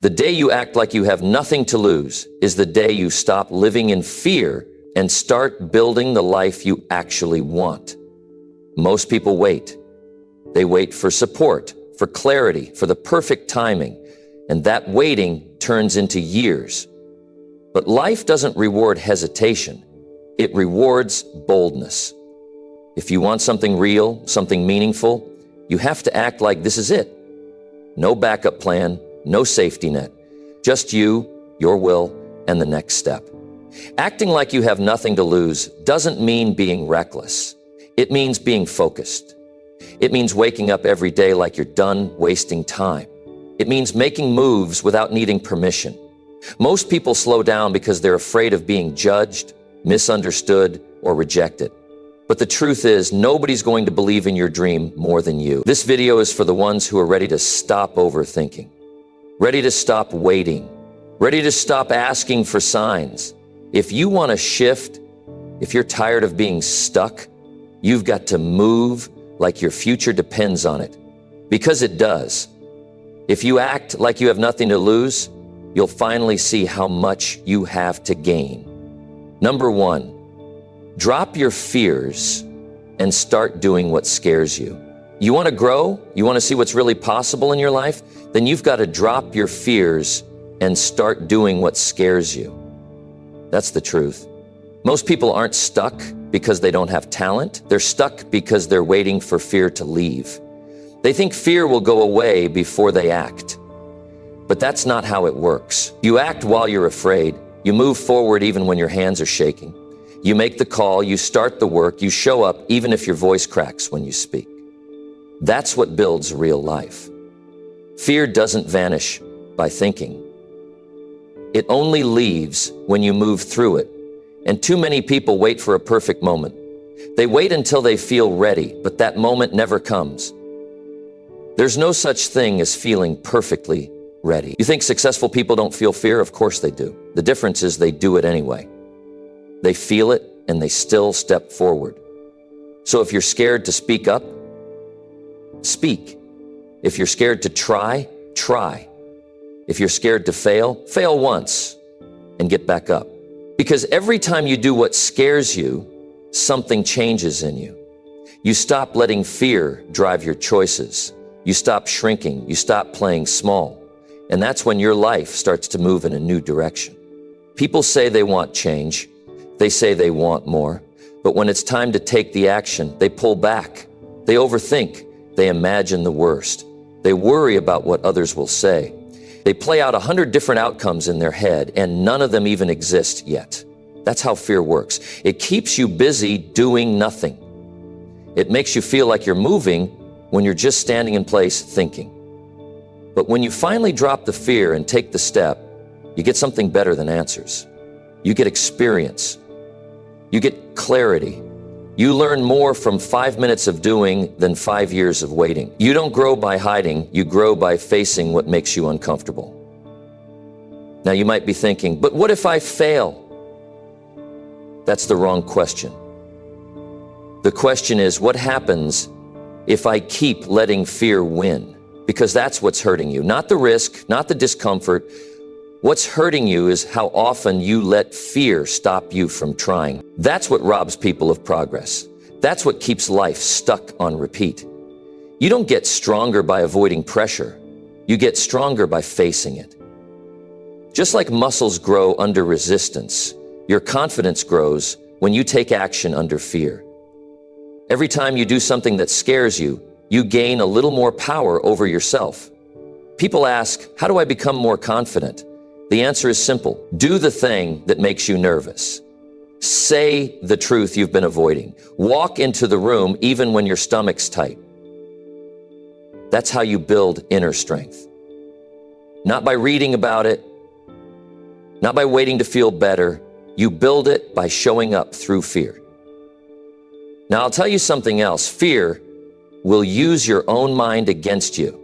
The day you act like you have nothing to lose is the day you stop living in fear and start building the life you actually want. Most people wait. They wait for support, for clarity, for the perfect timing, and that waiting turns into years. But life doesn't reward hesitation. It rewards boldness. If you want something real, something meaningful, you have to act like this is it. No backup plan, no safety net, just you, your will, and the next step. Acting like you have nothing to lose doesn't mean being reckless. It means being focused. It means waking up every day like you're done wasting time. It means making moves without needing permission. Most people slow down because they're afraid of being judged, misunderstood, or rejected. But the truth is, nobody's going to believe in your dream more than you. This video is for the ones who are ready to stop overthinking, ready to stop waiting, ready to stop asking for signs. If you want to shift, if you're tired of being stuck, you've got to move like your future depends on it. Because it does. If you act like you have nothing to lose, you'll finally see how much you have to gain. Number 1, drop your fears and start doing what scares you. You want to grow? You want to see what's really possible in your life? Then you've got to drop your fears and start doing what scares you. That's the truth. Most people aren't stuck because they don't have talent. They're stuck because they're waiting for fear to leave. They think fear will go away before they act. But that's not how it works. You act while you're afraid. You move forward even when your hands are shaking. You make the call, you start the work, you show up even if your voice cracks when you speak. That's what builds real life. Fear doesn't vanish by thinking. It only leaves when you move through it. And too many people wait for a perfect moment. They wait until they feel ready, but that moment never comes. There's no such thing as feeling perfectly ready. You think successful people don't feel fear? Of course they do. The difference is they do it anyway. They feel it and they still step forward. So if you're scared to speak up, speak. If you're scared to try, try. If you're scared to fail, fail once and get back up. Because every time you do what scares you, something changes in you. You stop letting fear drive your choices. You stop shrinking. You stop playing small. And that's when your life starts to move in a new direction. People say they want change. They say they want more. But when it's time to take the action, they pull back. They overthink. They imagine the worst. They worry about what others will say. They play out 100 different outcomes in their head, and none of them even exist yet. That's how fear works. It keeps you busy doing nothing. It makes you feel like you're moving when you're just standing in place thinking. But when you finally drop the fear and take the step, you get something better than answers. You get experience. You get clarity. You learn more from 5 minutes of doing than 5 years of waiting. You don't grow by hiding, you grow by facing what makes you uncomfortable. Now you might be thinking, but what if I fail? That's the wrong question. The question is, what happens if I keep letting fear win? Because that's what's hurting you. Not the risk, not the discomfort. What's hurting you is how often you let fear stop you from trying. That's what robs people of progress. That's what keeps life stuck on repeat. You don't get stronger by avoiding pressure. You get stronger by facing it. Just like muscles grow under resistance, your confidence grows when you take action under fear. Every time you do something that scares you, you gain a little more power over yourself. People ask, how do I become more confident? The answer is simple. Do the thing that makes you nervous. Say the truth you've been avoiding. Walk into the room even when your stomach's tight. That's how you build inner strength. Not by reading about it, not by waiting to feel better. You build it by showing up through fear. Now, I'll tell you something else. Fear will use your own mind against you.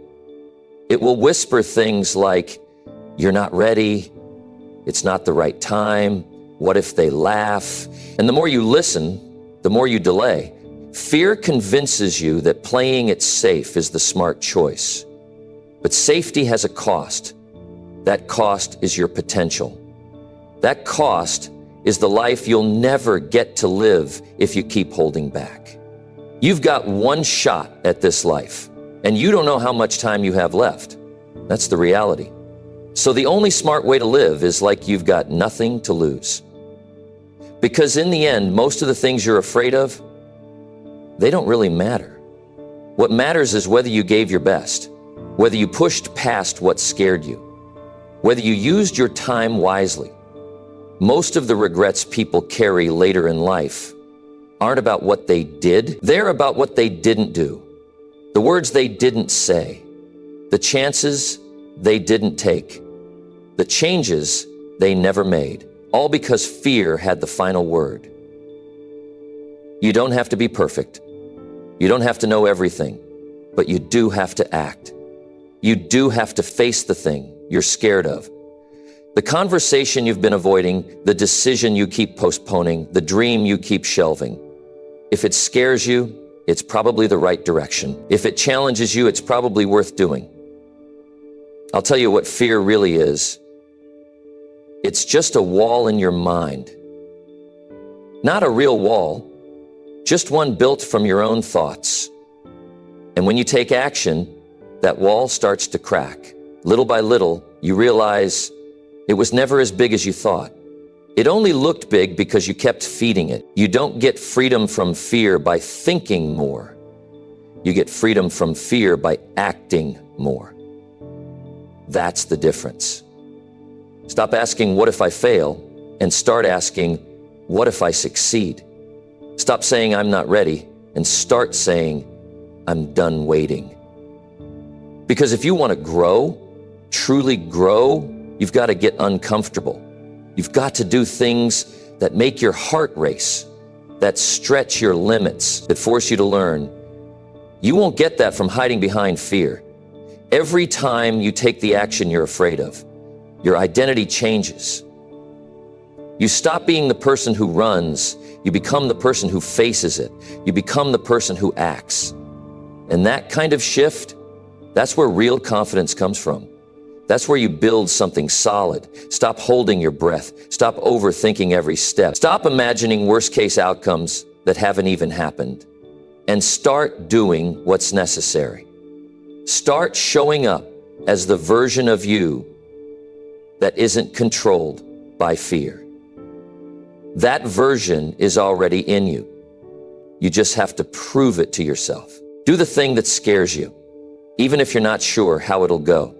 It will whisper things like, you're not ready, it's not the right time, what if they laugh? And the more you listen, the more you delay. Fear convinces you that playing it safe is the smart choice. But safety has a cost. That cost is your potential. That cost is the life you'll never get to live if you keep holding back. You've got one shot at this life, and you don't know how much time you have left. That's the reality. So the only smart way to live is like you've got nothing to lose. Because in the end, most of the things you're afraid of, they don't really matter. What matters is whether you gave your best, whether you pushed past what scared you, whether you used your time wisely. Most of the regrets people carry later in life aren't about what they did, they're about what they didn't do, the words they didn't say, the chances they didn't take, the changes they never made, all because fear had the final word. You don't have to be perfect. You don't have to know everything, but you do have to act. You do have to face the thing you're scared of. The conversation you've been avoiding, the decision you keep postponing, the dream you keep shelving. If it scares you, it's probably the right direction. If it challenges you, it's probably worth doing. I'll tell you what fear really is. It's just a wall in your mind. Not a real wall, just one built from your own thoughts. And when you take action, that wall starts to crack. Little by little, you realize it was never as big as you thought. It only looked big because you kept feeding it. You don't get freedom from fear by thinking more. You get freedom from fear by acting more. That's the difference. Stop asking, what if I fail? And start asking, what if I succeed? Stop saying, I'm not ready, and start saying, I'm done waiting. Because if you want to grow, truly grow, you've got to get uncomfortable. You've got to do things that make your heart race, that stretch your limits, that force you to learn. You won't get that from hiding behind fear. Every time you take the action you're afraid of, your identity changes. You stop being the person who runs, you become the person who faces it. You become the person who acts. And that kind of shift, that's where real confidence comes from. That's where you build something solid. Stop holding your breath. Stop overthinking every step. Stop imagining worst-case outcomes that haven't even happened. And start doing what's necessary. Start showing up as the version of you that isn't controlled by fear. That version is already in you. You just have to prove it to yourself. Do the thing that scares you, even if you're not sure how it'll go.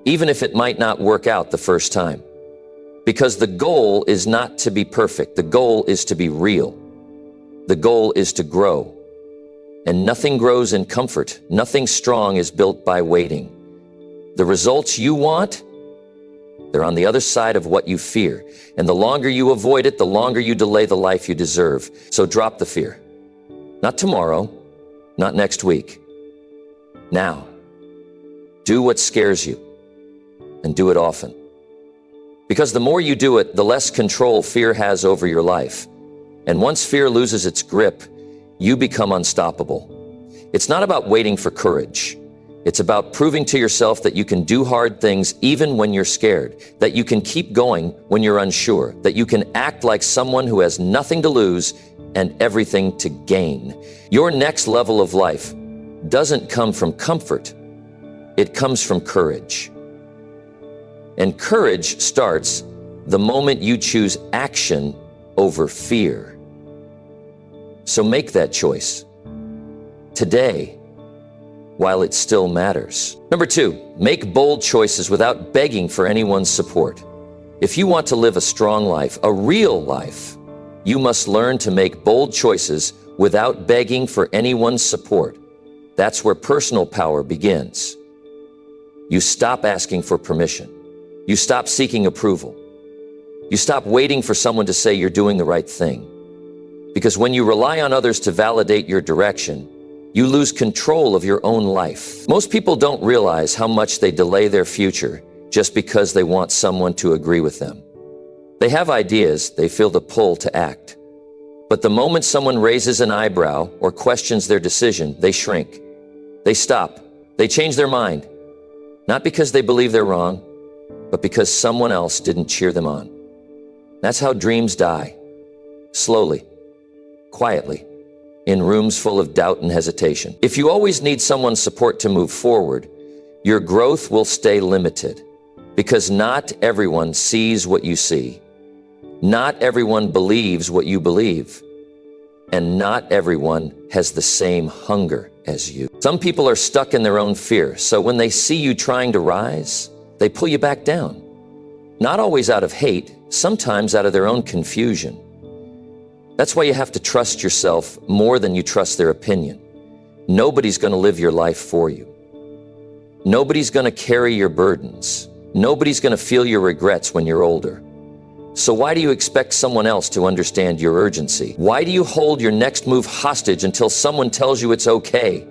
Even if it might not work out the first time. Because the goal is not to be perfect. The goal is to be real. The goal is to grow. And nothing grows in comfort. Nothing strong is built by waiting. The results you want, they're on the other side of what you fear. And the longer you avoid it, the longer you delay the life you deserve. So drop the fear. Not tomorrow, not next week. Now, do what scares you. And do it often. Because the more you do it, the less control fear has over your life. And once fear loses its grip, you become unstoppable. It's not about waiting for courage. It's about proving to yourself that you can do hard things even when you're scared, that you can keep going when you're unsure, that you can act like someone who has nothing to lose and everything to gain. Your next level of life doesn't come from comfort. It comes from courage. And courage starts the moment you choose action over fear. So make that choice today while it still matters. Number 2, make bold choices without begging for anyone's support. If you want to live a strong life, a real life, you must learn to make bold choices without begging for anyone's support. That's where personal power begins. You stop asking for permission. You stop seeking approval. You stop waiting for someone to say you're doing the right thing. Because when you rely on others to validate your direction, you lose control of your own life. Most people don't realize how much they delay their future just because they want someone to agree with them. They have ideas, they feel the pull to act. But the moment someone raises an eyebrow or questions their decision, they shrink. They stop. They change their mind. Not because they believe they're wrong, but because someone else didn't cheer them on. That's how dreams die. Slowly, quietly, in rooms full of doubt and hesitation. If you always need someone's support to move forward, your growth will stay limited, because not everyone sees what you see. Not everyone believes what you believe. And not everyone has the same hunger as you. Some people are stuck in their own fear, so when they see you trying to rise, they pull you back down. Not always out of hate, sometimes out of their own confusion. That's why you have to trust yourself more than you trust their opinion. Nobody's going to live your life for you. Nobody's going to carry your burdens. Nobody's going to feel your regrets when you're older. So why do you expect someone else to understand your urgency? Why do you hold your next move hostage until someone tells you it's okay?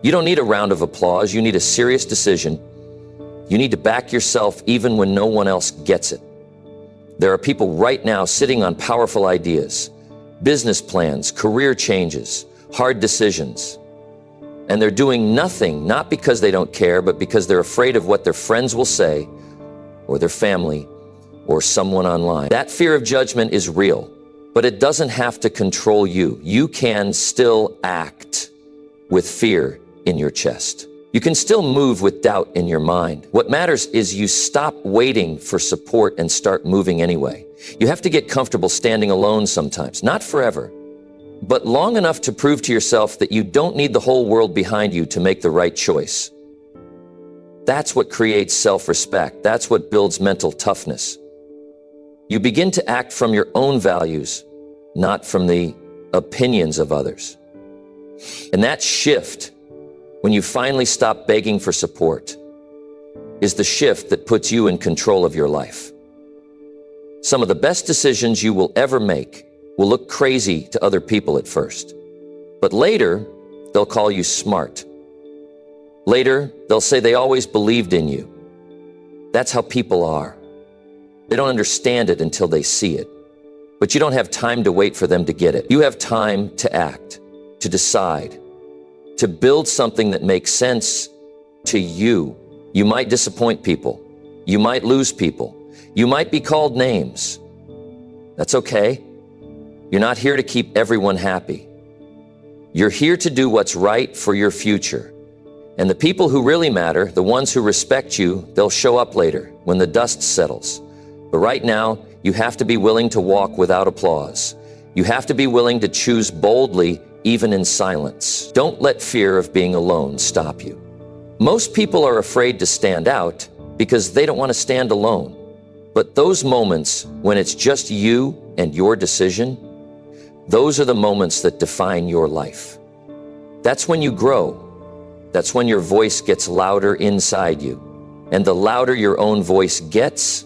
You don't need a round of applause. You need a serious decision. You need to back yourself even when no one else gets it. There are people right now sitting on powerful ideas, business plans, career changes, hard decisions. And they're doing nothing, not because they don't care, but because they're afraid of what their friends will say, or their family, or someone online. That fear of judgment is real, but it doesn't have to control you. You can still act with fear in your chest. You can still move with doubt in your mind. What matters is you stop waiting for support and start moving anyway. You have to get comfortable standing alone sometimes, not forever, but long enough to prove to yourself that you don't need the whole world behind you to make the right choice. That's what creates self-respect. That's what builds mental toughness. You begin to act from your own values, not from the opinions of others. And that shift, when you finally stop begging for support, is the shift that puts you in control of your life. Some of the best decisions you will ever make will look crazy to other people at first, but later they'll call you smart. Later, they'll say they always believed in you. That's how people are. They don't understand it until they see it. But you don't have time to wait for them to get it. You have time to act, to decide, to build something that makes sense to you. You might disappoint people. You might lose people. You might be called names. That's okay. You're not here to keep everyone happy. You're here to do what's right for your future. And the people who really matter, the ones who respect you, they'll show up later when the dust settles. But right now, you have to be willing to walk without applause. You have to be willing to choose boldly, even in silence. Don't let fear of being alone stop you. Most people are afraid to stand out because they don't want to stand alone. But those moments when it's just you and your decision, those are the moments that define your life. That's when you grow. That's when your voice gets louder inside you. And the louder your own voice gets,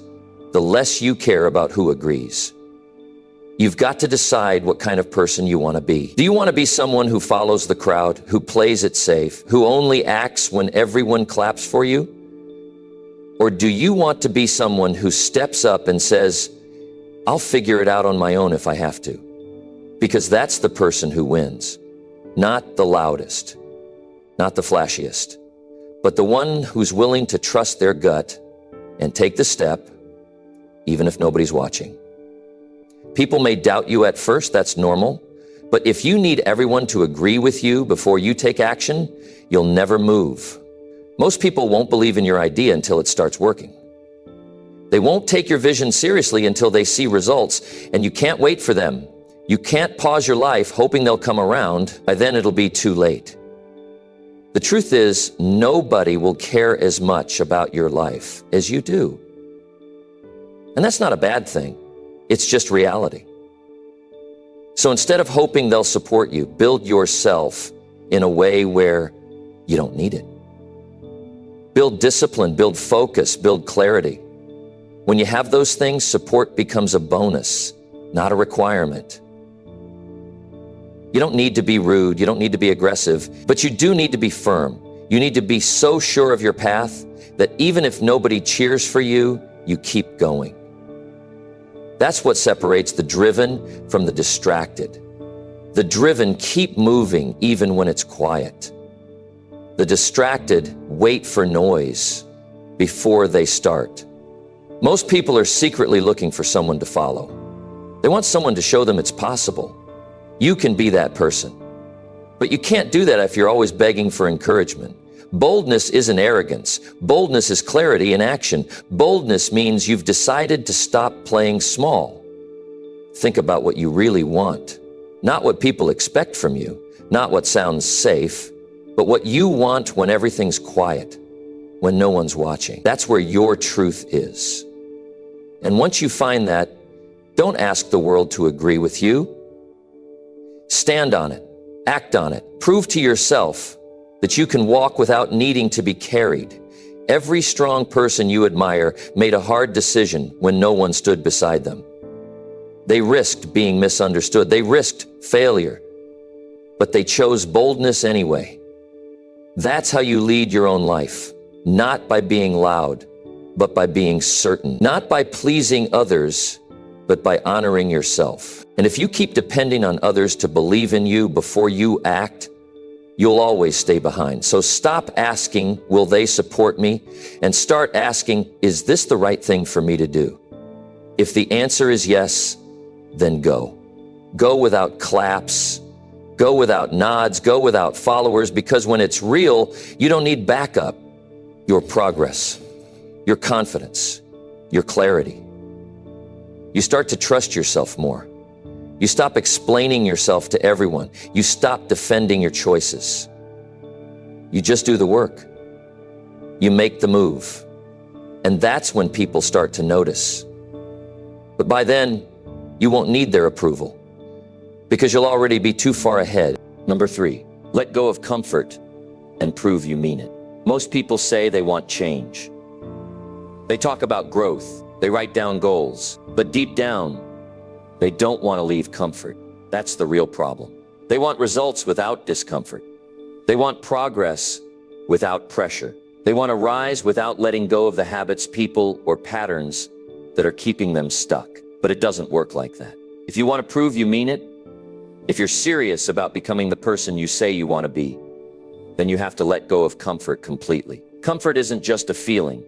the less you care about who agrees. You've got to decide what kind of person you want to be. Do you want to be someone who follows the crowd, who plays it safe, who only acts when everyone claps for you? Or do you want to be someone who steps up and says, I'll figure it out on my own if I have to? Because that's the person who wins. Not the loudest, not the flashiest, but the one who's willing to trust their gut and take the step, even if nobody's watching. People may doubt you at first, that's normal. But if you need everyone to agree with you before you take action, you'll never move. Most people won't believe in your idea until it starts working. They won't take your vision seriously until they see results, and you can't wait for them. You can't pause your life hoping they'll come around. By then it'll be too late. The truth is, nobody will care as much about your life as you do. And that's not a bad thing. It's just reality. So instead of hoping they'll support you, build yourself in a way where you don't need it. Build discipline, build focus, build clarity. When you have those things, support becomes a bonus, not a requirement. You don't need to be rude, you don't need to be aggressive, but you do need to be firm. You need to be so sure of your path that even if nobody cheers for you, you keep going. That's what separates the driven from the distracted. The driven keep moving even when it's quiet. The distracted wait for noise before they start. Most people are secretly looking for someone to follow. They want someone to show them it's possible. You can be that person. But you can't do that if you're always begging for encouragement. Boldness isn't arrogance. Boldness is clarity in action. Boldness means you've decided to stop playing small. Think about what you really want. Not what people expect from you, not what sounds safe, but what you want when everything's quiet, when no one's watching. That's where your truth is. And once you find that, don't ask the world to agree with you. Stand on it, act on it, prove to yourself that you can walk without needing to be carried. Every strong person you admire made a hard decision when no one stood beside them. They risked being misunderstood. They risked failure, but they chose boldness anyway. That's how you lead your own life, not by being loud, but by being certain, not by pleasing others, but by honoring yourself. And if you keep depending on others to believe in you before you act, you'll always stay behind. So stop asking, will they support me? And start asking, is this the right thing for me to do? If the answer is yes, then go. Go without claps, go without nods, go without followers, because when it's real, you don't need backup. Your progress, your confidence, your clarity. You start to trust yourself more. You stop explaining yourself to everyone. You stop defending your choices. You just do the work. You make the move. And that's when people start to notice. But by then, you won't need their approval because you'll already be too far ahead. Number 3, let go of comfort and prove you mean it. Most people say they want change. They talk about growth. They write down goals. But deep down, they don't want to leave comfort. That's the real problem. They want results without discomfort. They want progress without pressure. They want to rise without letting go of the habits, people, or patterns that are keeping them stuck. But it doesn't work like that. If you want to prove you mean it, if you're serious about becoming the person you say you want to be, then you have to let go of comfort completely. Comfort isn't just a feeling.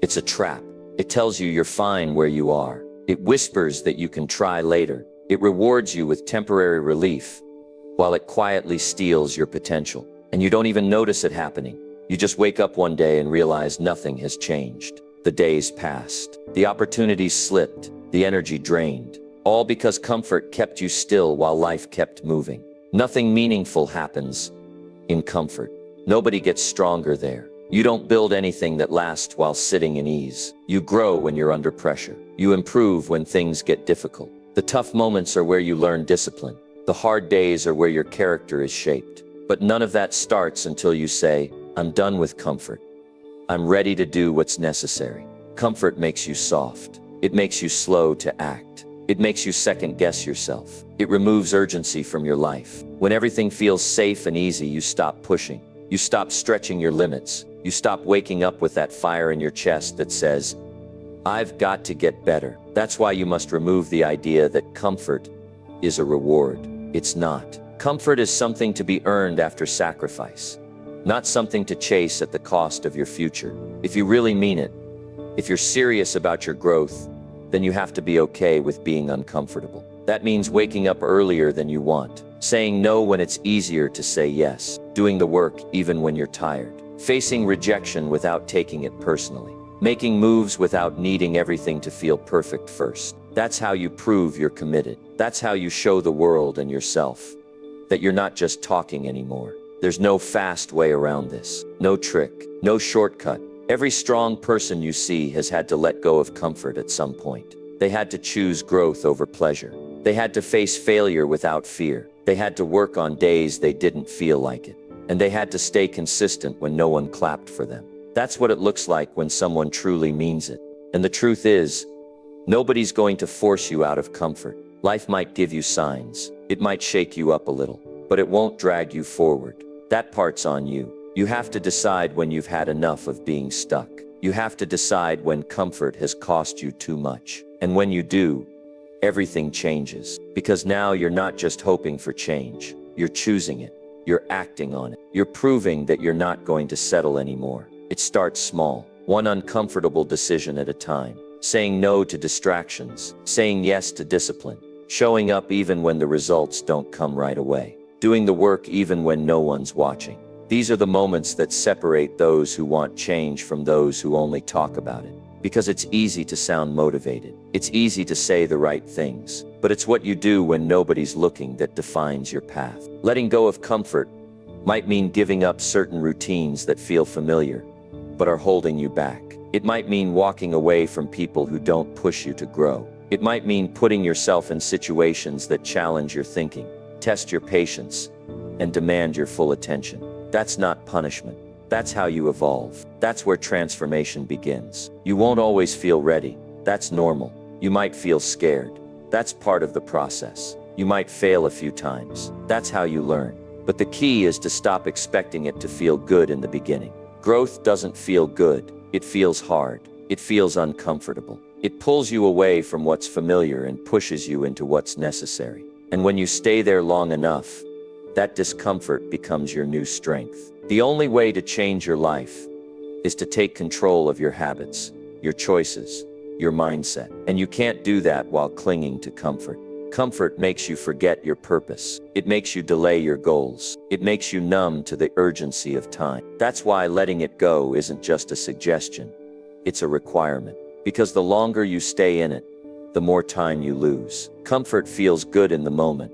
It's a trap. It tells you you're fine where you are. It whispers that you can try later. It rewards you with temporary relief, while it quietly steals your potential. And you don't even notice it happening. You just wake up one day and realize nothing has changed. The days passed. The opportunities slipped. The energy drained. All because comfort kept you still while life kept moving. Nothing meaningful happens in comfort. Nobody gets stronger there. You don't build anything that lasts while sitting in ease. You grow when you're under pressure. You improve when things get difficult. The tough moments are where you learn discipline. The hard days are where your character is shaped. But none of that starts until you say, I'm done with comfort. I'm ready to do what's necessary. Comfort makes you soft. It makes you slow to act. It makes you second guess yourself. It removes urgency from your life. When everything feels safe and easy, you stop pushing. You stop stretching your limits. You stop waking up with that fire in your chest that says, I've got to get better. That's why you must remove the idea that comfort is a reward. It's not. Comfort is something to be earned after sacrifice, not something to chase at the cost of your future. If you really mean it, if you're serious about your growth, then you have to be okay with being uncomfortable. That means waking up earlier than you want, saying no when it's easier to say yes, doing the work even when you're tired, facing rejection without taking it personally, making moves without needing everything to feel perfect first. That's how you prove you're committed. That's how you show the world and yourself that you're not just talking anymore. There's no fast way around this, no trick, no shortcut. Every strong person you see has had to let go of comfort at some point. They had to choose growth over pleasure. They had to face failure without fear. They had to work on days they didn't feel like it. And they had to stay consistent when no one clapped for them. That's what it looks like when someone truly means it. And the truth is, nobody's going to force you out of comfort. Life might give you signs. It might shake you up a little, but it won't drag you forward. That part's on you. You have to decide when you've had enough of being stuck. You have to decide when comfort has cost you too much. And when you do, everything changes. Because now you're not just hoping for change. You're choosing it. You're acting on it. You're proving that you're not going to settle anymore. It starts small, one uncomfortable decision at a time. saying no to distractions, saying yes to discipline, showing up even when the results don't come right away, doing the work even when no one's watching. These are the moments that separate those who want change from those who only talk about it. Because it's easy to sound motivated. It's easy to say the right things. But it's what you do when nobody's looking that defines your path. Letting go of comfort might mean giving up certain routines that feel familiar, but are holding you back. It might mean walking away from people who don't push you to grow. It might mean putting yourself in situations that challenge your thinking, test your patience, and demand your full attention. That's not punishment. That's how you evolve. That's where transformation begins. You won't always feel ready. That's normal. You might feel scared. That's part of the process. You might fail a few times. That's how you learn. But the key is to stop expecting it to feel good in the beginning. Growth doesn't feel good. It feels hard. It feels uncomfortable. It pulls you away from what's familiar and pushes you into what's necessary. And when you stay there long enough, that discomfort becomes your new strength. The only way to change your life is to take control of your habits, your choices, your mindset. And you can't do that while clinging to comfort. Comfort makes you forget your purpose. It makes you delay your goals. It makes you numb to the urgency of time. That's why letting it go isn't just a suggestion. It's a requirement. Because the longer you stay in it, the more time you lose. Comfort feels good in the moment,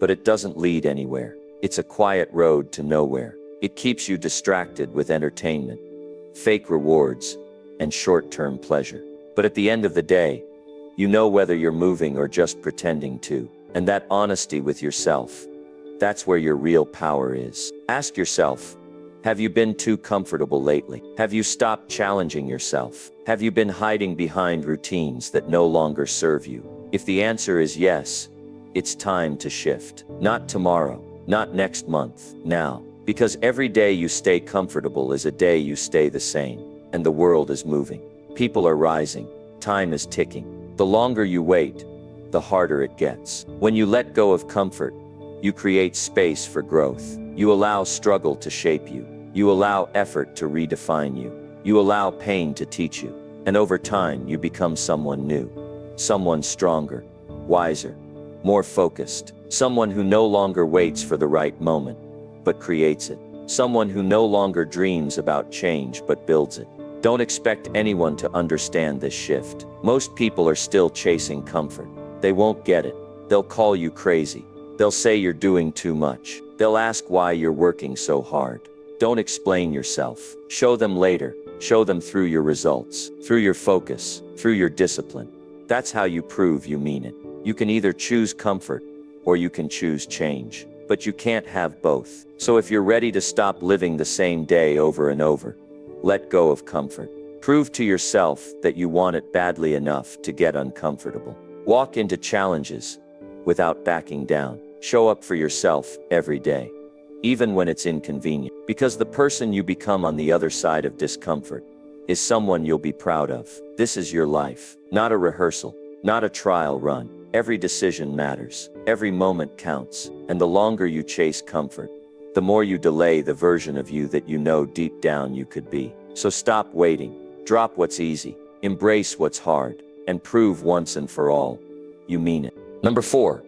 but it doesn't lead anywhere. It's a quiet road to nowhere. It keeps you distracted with entertainment, fake rewards, and short-term pleasure. But at the end of the day, you know whether you're moving or just pretending to. And that honesty with yourself, that's where your real power is. Ask yourself, have you been too comfortable lately? Have you stopped challenging yourself? Have you been hiding behind routines that no longer serve you? If the answer is yes, it's time to shift. Not tomorrow, not next month, now. Because every day you stay comfortable is a day you stay the same. And the world is moving. People are rising. Time is ticking. The longer you wait, the harder it gets. When you let go of comfort, you create space for growth. You allow struggle to shape you. You allow effort to redefine you. You allow pain to teach you. And over time, you become someone new. Someone stronger, wiser, more focused. Someone who no longer waits for the right moment, but creates it. Someone who no longer dreams about change, but builds it. Don't expect anyone to understand this shift. Most people are still chasing comfort. They won't get it. They'll call you crazy. They'll say you're doing too much. They'll ask why you're working so hard. Don't explain yourself. Show them later. Show them through your results, through your focus, through your discipline. That's how you prove you mean it. You can either choose comfort, or you can choose change. But you can't have both. So if you're ready to stop living the same day over and over, let go of comfort. Prove to yourself that you want it badly enough to get uncomfortable. Walk into challenges without backing down. Show up for yourself every day, even when it's inconvenient. Because the person you become on the other side of discomfort is someone you'll be proud of. This is your life, not a rehearsal, not a trial run. Every decision matters. Every moment counts. And the longer you chase comfort, the more you delay the version of you that you know deep down you could be. So stop waiting. Drop what's easy. Embrace what's hard. And prove once and for all, you mean it. Number 4,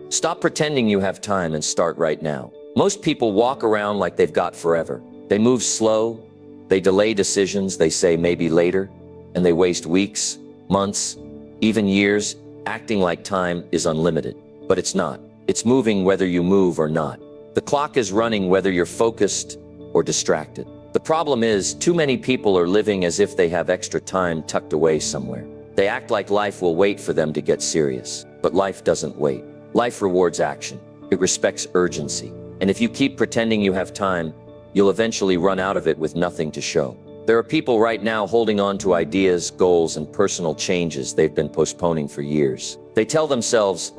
stop pretending you have time and start right now. Most people walk around like they've got forever. They move slow. They delay decisions. They say maybe later. And they waste weeks, months, even years, acting like time is unlimited. But it's not. It's moving whether you move or not. The clock is running whether you're focused or distracted. The problem is, too many people are living as if they have extra time tucked away somewhere. They act like life will wait for them to get serious. But life doesn't wait. Life rewards action. It respects urgency. And if you keep pretending you have time, you'll eventually run out of it with nothing to show. There are people right now holding on to ideas, goals, and personal changes they've been postponing for years. They tell themselves,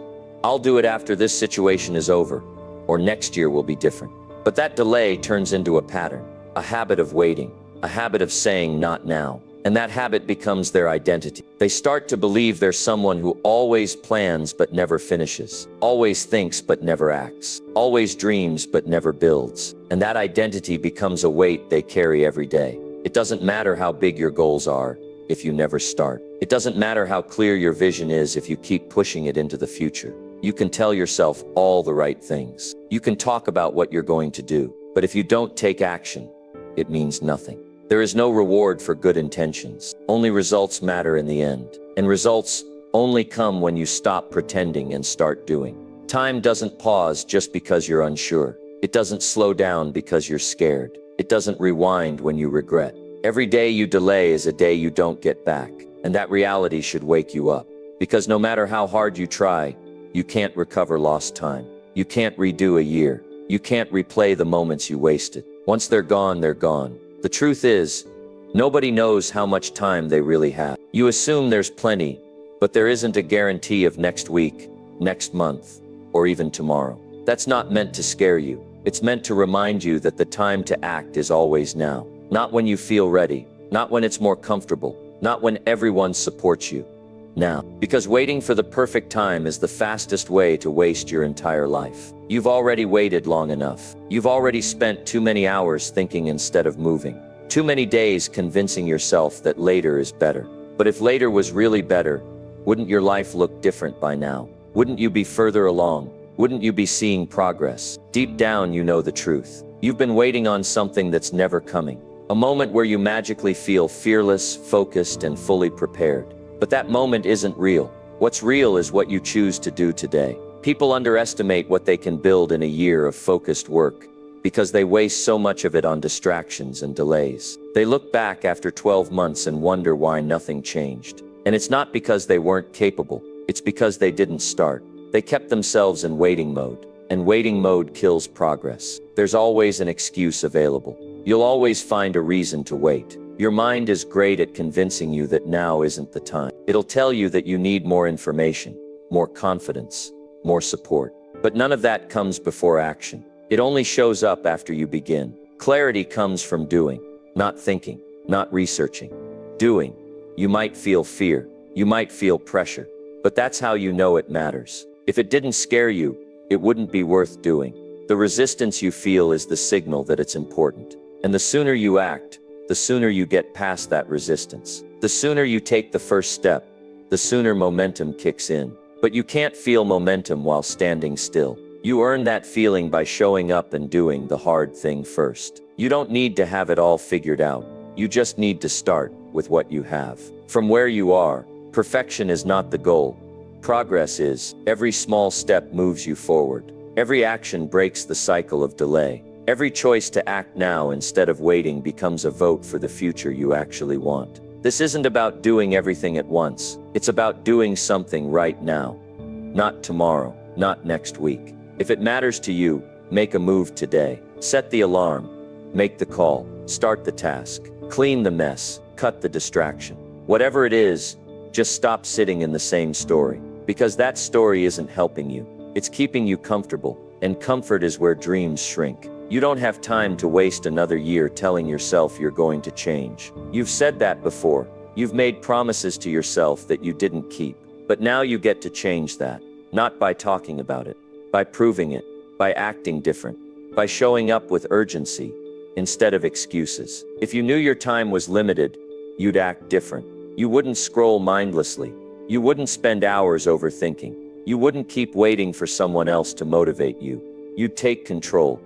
I'll do it after this situation is over, or next year will be different. But that delay turns into a pattern, a habit of waiting, a habit of saying not now. And that habit becomes their identity. They start to believe they're someone who always plans but never finishes, always thinks but never acts, always dreams but never builds. And that identity becomes a weight they carry every day. It doesn't matter how big your goals are. if you never start. It doesn't matter how clear your vision is if you keep pushing it into the future. You can tell yourself all the right things. You can talk about what you're going to do. But if you don't take action, it means nothing. There is no reward for good intentions. Only results matter in the end. And results only come when you stop pretending and start doing. Time doesn't pause just because you're unsure. It doesn't slow down because you're scared. It doesn't rewind when you regret. Every day you delay is a day you don't get back. And that reality should wake you up. Because no matter how hard you try, you can't recover lost time. You can't redo a year. You can't replay the moments you wasted. Once they're gone, they're gone. The truth is, nobody knows how much time they really have. You assume there's plenty, but there isn't a guarantee of next week, next month, or even tomorrow. That's not meant to scare you. It's meant to remind you that the time to act is always now. Not when you feel ready, not when it's more comfortable, not when everyone supports you. Now. Because waiting for the perfect time is the fastest way to waste your entire life. You've already waited long enough. You've already spent too many hours thinking instead of moving. Too many days convincing yourself that later is better. But if later was really better, wouldn't your life look different by now? Wouldn't you be further along? Wouldn't you be seeing progress? Deep down, you know the truth. You've been waiting on something that's never coming. A moment where you magically feel fearless, focused, and fully prepared. But that moment isn't real. What's real is what you choose to do today. People underestimate what they can build in a year of focused work because they waste so much of it on distractions and delays. They look back after 12 months and wonder why nothing changed. And it's not because they weren't capable. It's because they didn't start. They kept themselves in waiting mode. And waiting mode kills progress. There's always an excuse available. You'll always find a reason to wait. Your mind is great at convincing you that now isn't the time. It'll tell you that you need more information, more confidence, more support. But none of that comes before action. It only shows up after you begin. Clarity comes from doing, not thinking, not researching. Doing. You might feel fear. You might feel pressure. But that's how you know it matters. If it didn't scare you, it wouldn't be worth doing. The resistance you feel is the signal that it's important. And the sooner you act, the sooner you get past that resistance. The sooner you take the first step, the sooner momentum kicks in. But you can't feel momentum while standing still. You earn that feeling by showing up and doing the hard thing first. You don't need to have it all figured out. You just need to start with what you have. From where you are, perfection is not the goal. Progress is. Every small step moves you forward. Every action breaks the cycle of delay. Every choice to act now instead of waiting becomes a vote for the future you actually want. This isn't about doing everything at once. It's about doing something right now. Not tomorrow, not next week. If it matters to you, make a move today. Set the alarm. Make the call. Start the task. Clean the mess. Cut the distraction. Whatever it is, just stop sitting in the same story. Because that story isn't helping you. It's keeping you comfortable. And comfort is where dreams shrink. You don't have time to waste another year telling yourself you're going to change. You've said that before. You've made promises to yourself that you didn't keep. But now you get to change that. Not by talking about it, by proving it, by acting different, by showing up with urgency instead of excuses. If you knew your time was limited, you'd act different. You wouldn't scroll mindlessly. You wouldn't spend hours overthinking. You wouldn't keep waiting for someone else to motivate you. You'd take control.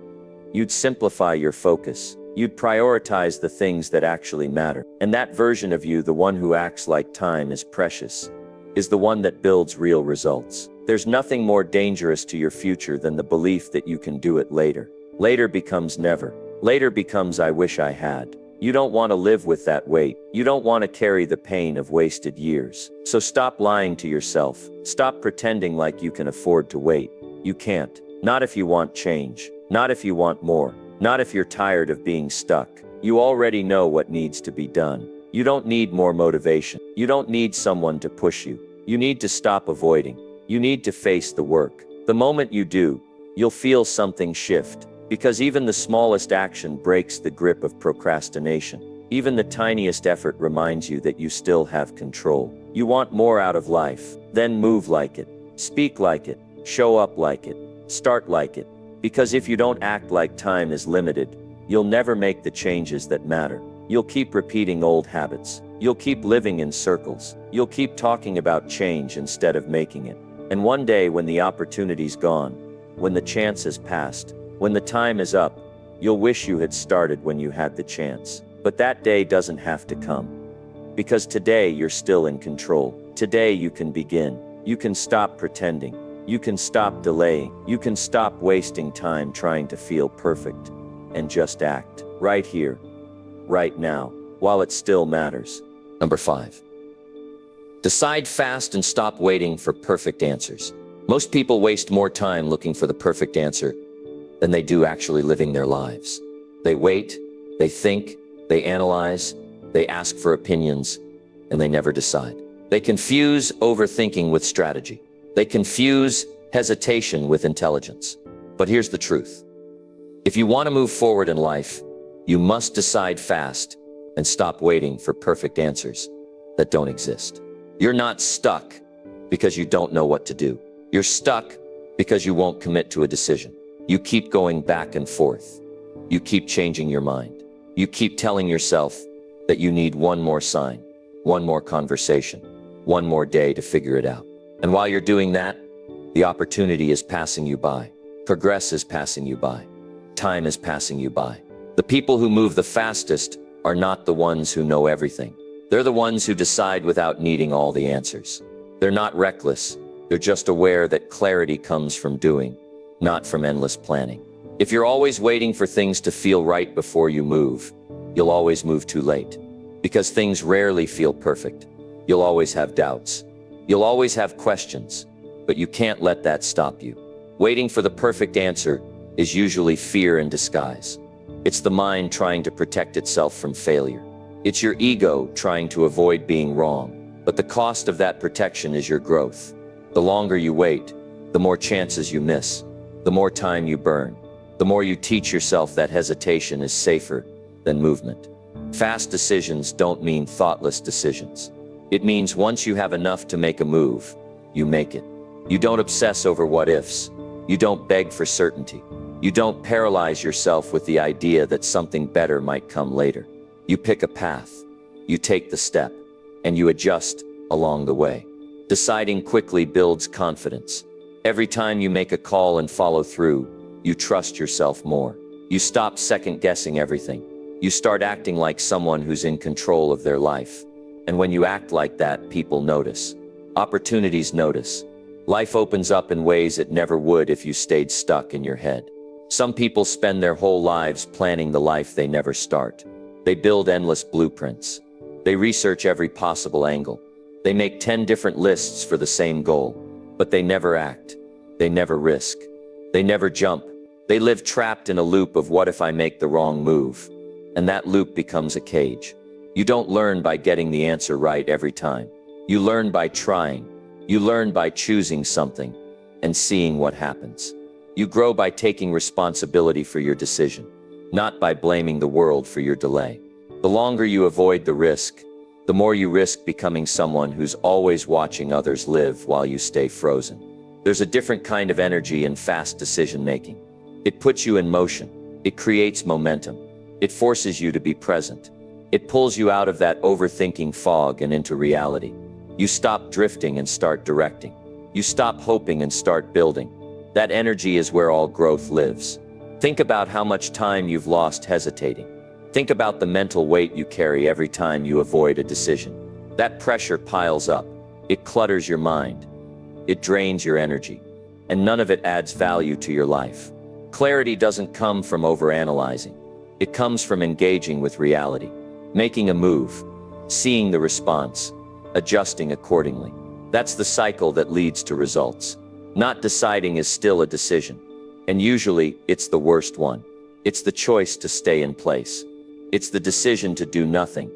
You'd simplify your focus. You'd prioritize the things that actually matter. And that version of you, the one who acts like time is precious, is the one that builds real results. There's nothing more dangerous to your future than the belief that you can do it later. Later becomes never. Later becomes I wish I had. You don't want to live with that weight. You don't want to carry the pain of wasted years. So stop lying to yourself. Stop pretending like you can afford to wait. You can't. Not if you want change. Not if you want more. Not if you're tired of being stuck. You already know what needs to be done. You don't need more motivation. You don't need someone to push you. You need to stop avoiding. You need to face the work. The moment you do, you'll feel something shift. Because even the smallest action breaks the grip of procrastination. Even the tiniest effort reminds you that you still have control. You want more out of life. Then move like it. Speak like it. Show up like it. Start like it. Because if you don't act like time is limited, you'll never make the changes that matter. You'll keep repeating old habits. You'll keep living in circles. You'll keep talking about change instead of making it. And one day when the opportunity's gone, when the chance has passed, when the time is up, you'll wish you had started when you had the chance. But that day doesn't have to come. Because today you're still in control. Today you can begin. You can stop pretending. You can stop delaying. You can stop wasting time trying to feel perfect. And just act. Right here. Right now. While it still matters. Number 5. Decide fast and stop waiting for perfect answers. Most people waste more time looking for the perfect answer than they do actually living their lives. They wait, they think, they analyze, they ask for opinions, and they never decide. They confuse overthinking with strategy. They confuse hesitation with intelligence. But here's the truth. If you want to move forward in life, you must decide fast and stop waiting for perfect answers that don't exist. You're not stuck because you don't know what to do. You're stuck because you won't commit to a decision. You keep going back and forth. You keep changing your mind. You keep telling yourself that you need one more sign, one more conversation, one more day to figure it out. And while you're doing that, the opportunity is passing you by. Progress is passing you by. Time is passing you by. The people who move the fastest are not the ones who know everything. They're the ones who decide without needing all the answers. They're not reckless. They're just aware that clarity comes from doing, not from endless planning. If you're always waiting for things to feel right before you move, you'll always move too late. Because things rarely feel perfect. You'll always have doubts. You'll always have questions, but you can't let that stop you. Waiting for the perfect answer is usually fear in disguise. It's the mind trying to protect itself from failure. It's your ego trying to avoid being wrong. But the cost of that protection is your growth. The longer you wait, the more chances you miss, the more time you burn, the more you teach yourself that hesitation is safer than movement. Fast decisions don't mean thoughtless decisions. It means once you have enough to make a move, you make it. You don't obsess over what ifs. You don't beg for certainty. You don't paralyze yourself with the idea that something better might come later. You pick a path, you take the step, and you adjust along the way. Deciding quickly builds confidence. Every time you make a call and follow through, you trust yourself more. You stop second-guessing everything. You start acting like someone who's in control of their life. And when you act like that, people notice. Opportunities notice. Life opens up in ways it never would if you stayed stuck in your head. Some people spend their whole lives planning the life they never start. They build endless blueprints. They research every possible angle. They make 10 different lists for the same goal. But they never act. They never risk. They never jump. They live trapped in a loop of what if I make the wrong move? And that loop becomes a cage. You don't learn by getting the answer right every time. You learn by trying. You learn by choosing something and seeing what happens. You grow by taking responsibility for your decision, not by blaming the world for your delay. The longer you avoid the risk, the more you risk becoming someone who's always watching others live while you stay frozen. There's a different kind of energy in fast decision-making. It puts you in motion. It creates momentum. It forces you to be present. It pulls you out of that overthinking fog and into reality. You stop drifting and start directing. You stop hoping and start building. That energy is where all growth lives. Think about how much time you've lost hesitating. Think about the mental weight you carry every time you avoid a decision. That pressure piles up. It clutters your mind. It drains your energy. And none of it adds value to your life. Clarity doesn't come from overanalyzing. It comes from engaging with reality. Making a move. Seeing the response. Adjusting accordingly. That's the cycle that leads to results. Not deciding is still a decision. And usually, it's the worst one. It's the choice to stay in place. It's the decision to do nothing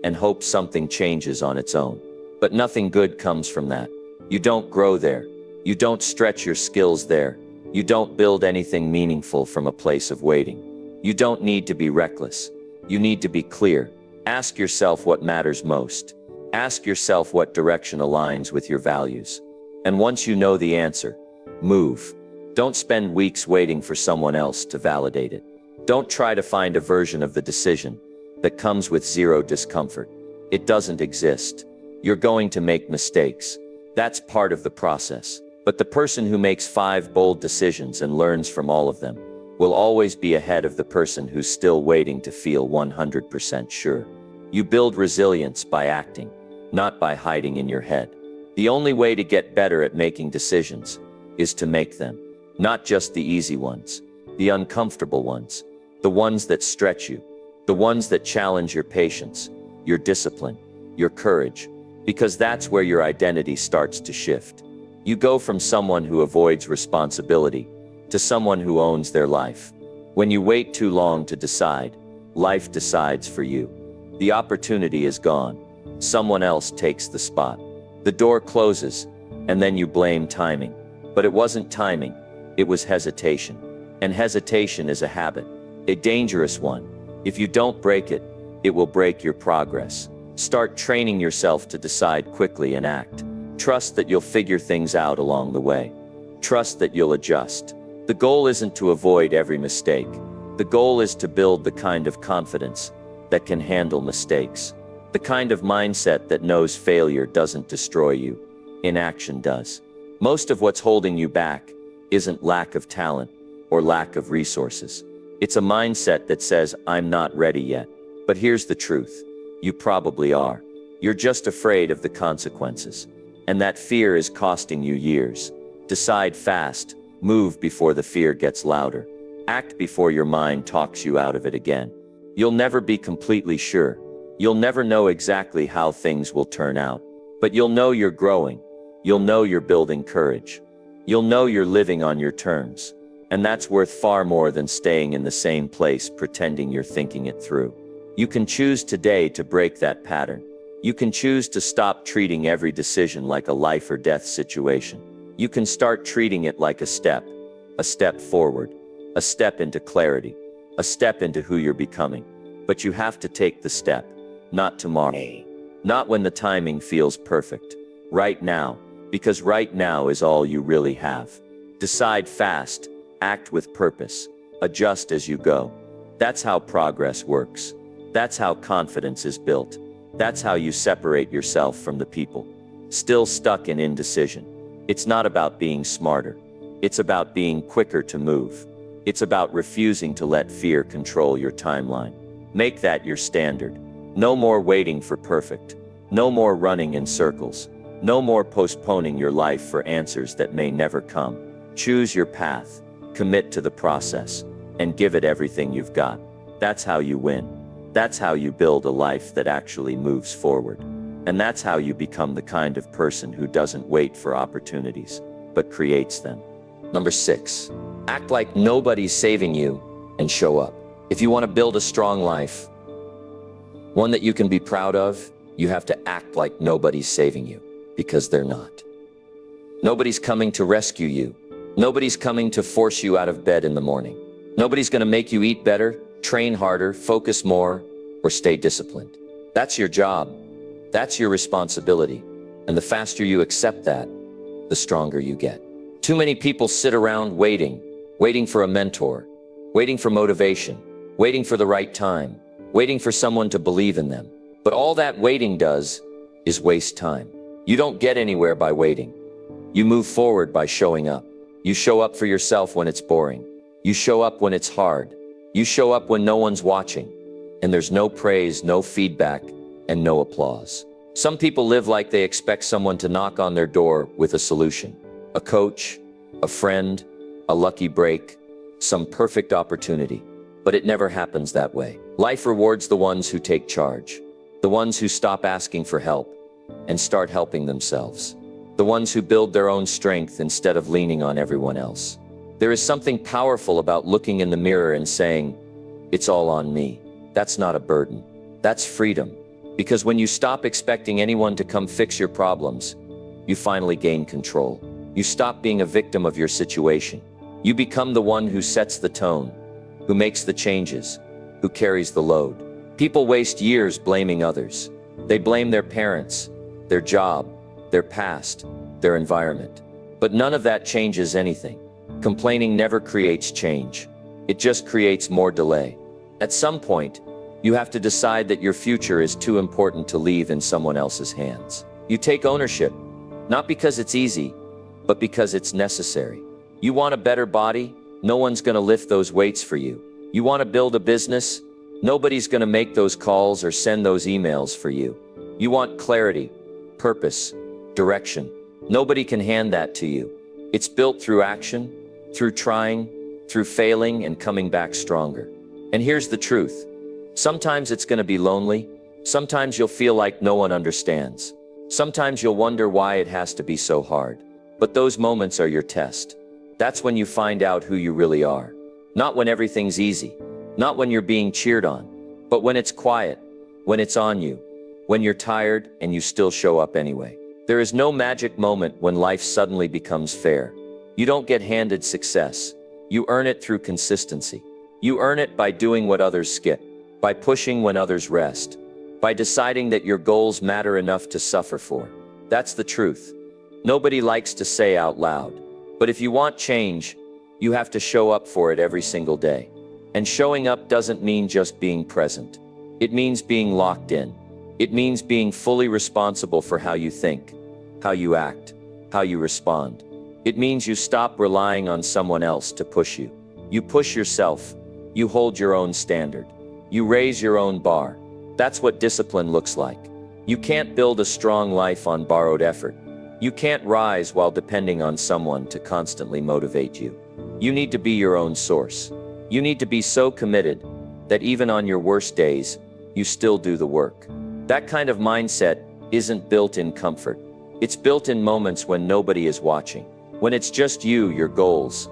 and hope something changes on its own. But nothing good comes from that. You don't grow there. You don't stretch your skills there. You don't build anything meaningful from a place of waiting. You don't need to be reckless. You need to be clear. Ask yourself what matters most. Ask yourself what direction aligns with your values. And once you know the answer, move. Don't spend weeks waiting for someone else to validate it. Don't try to find a version of the decision that comes with zero discomfort. It doesn't exist. You're going to make mistakes. That's part of the process. But the person who makes 5 bold decisions and learns from all of them will always be ahead of the person who's still waiting to feel 100% sure. You build resilience by acting, not by hiding in your head. The only way to get better at making decisions is to make them. Not just the easy ones, the uncomfortable ones, the ones that stretch you, the ones that challenge your patience, your discipline, your courage, because that's where your identity starts to shift. You go from someone who avoids responsibility to someone who owns their life. When you wait too long to decide, life decides for you. The opportunity is gone. Someone else takes the spot. The door closes, and then you blame timing. But it wasn't timing, it was hesitation. And hesitation is a habit, a dangerous one. If you don't break it, it will break your progress. Start training yourself to decide quickly and act. Trust that you'll figure things out along the way. Trust that you'll adjust. The goal isn't to avoid every mistake. The goal is to build the kind of confidence that can handle mistakes. The kind of mindset that knows failure doesn't destroy you. Inaction does. Most of what's holding you back isn't lack of talent or lack of resources. It's a mindset that says, I'm not ready yet. But here's the truth. You probably are. You're just afraid of the consequences. And that fear is costing you years. Decide fast. Move before the fear gets louder. Act before your mind talks you out of it again. You'll never be completely sure. You'll never know exactly how things will turn out. But you'll know you're growing. You'll know you're building courage. You'll know you're living on your terms. And that's worth far more than staying in the same place pretending you're thinking it through. You can choose today to break that pattern. You can choose to stop treating every decision like a life or death situation. You can start treating it like a step forward, a step into clarity, a step into who you're becoming. But you have to take the step, not tomorrow, not when the timing feels perfect, right now, because right now is all you really have. Decide fast, act with purpose, adjust as you go. That's how progress works. That's how confidence is built. That's how you separate yourself from the people still stuck in indecision. It's not about being smarter. It's about being quicker to move. It's about refusing to let fear control your timeline. Make that your standard. No more waiting for perfect. No more running in circles. No more postponing your life for answers that may never come. Choose your path, commit to the process, and give it everything you've got. That's how you win. That's how you build a life that actually moves forward. And that's how you become the kind of person who doesn't wait for opportunities, but creates them. Number 6, act like nobody's saving you and show up. If you want to build a strong life, one that you can be proud of, you have to act like nobody's saving you, because they're not. Nobody's coming to rescue you. Nobody's coming to force you out of bed in the morning. Nobody's going to make you eat better, train harder, focus more, or stay disciplined. That's your job. That's your responsibility. And the faster you accept that, the stronger you get. Too many people sit around waiting for a mentor, waiting for motivation, waiting for the right time, waiting for someone to believe in them. But all that waiting does is waste time. You don't get anywhere by waiting. You move forward by showing up. You show up for yourself when it's boring. You show up when it's hard. You show up when no one's watching, and there's no praise, no feedback, and no applause. Some people live like they expect someone to knock on their door with a solution. A coach, a friend, a lucky break, some perfect opportunity. But it never happens that way. Life rewards the ones who take charge, the ones who stop asking for help and start helping themselves, the ones who build their own strength instead of leaning on everyone else. There is something powerful about looking in the mirror and saying, "It's all on me." That's not a burden. That's freedom. Because when you stop expecting anyone to come fix your problems, you finally gain control. You stop being a victim of your situation. You become the one who sets the tone, who makes the changes, who carries the load. People waste years blaming others. They blame their parents, their job, their past, their environment. But none of that changes anything. Complaining never creates change. It just creates more delay. At some point, You have to decide that your future is too important to leave in someone else's hands. You take ownership, not because it's easy, but because it's necessary. You want a better body? No one's gonna lift those weights for you. You want to build a business? Nobody's gonna make those calls or send those emails for you. You want clarity, purpose, direction. Nobody can hand that to you. It's built through action, through trying, through failing and coming back stronger. And here's the truth. Sometimes it's gonna be lonely. Sometimes you'll feel like no one understands. Sometimes you'll wonder why it has to be so hard. But those moments are your test. That's when you find out who you really are. Not when everything's easy. Not when you're being cheered on. But when it's quiet. When it's on you. When you're tired and you still show up anyway. There is no magic moment when life suddenly becomes fair. You don't get handed success. You earn it through consistency. You earn it by doing what others skip. By pushing when others rest. By deciding that your goals matter enough to suffer for. That's the truth. Nobody likes to say out loud. But if you want change, you have to show up for it every single day. And showing up doesn't mean just being present. It means being locked in. It means being fully responsible for how you think, how you act, how you respond. It means you stop relying on someone else to push you. You push yourself. You hold your own standard. You raise your own bar. That's what discipline looks like. You can't build a strong life on borrowed effort. You can't rise while depending on someone to constantly motivate you. You need to be your own source. You need to be so committed that even on your worst days, you still do the work. That kind of mindset isn't built in comfort. It's built in moments when nobody is watching. When it's just you, your goals,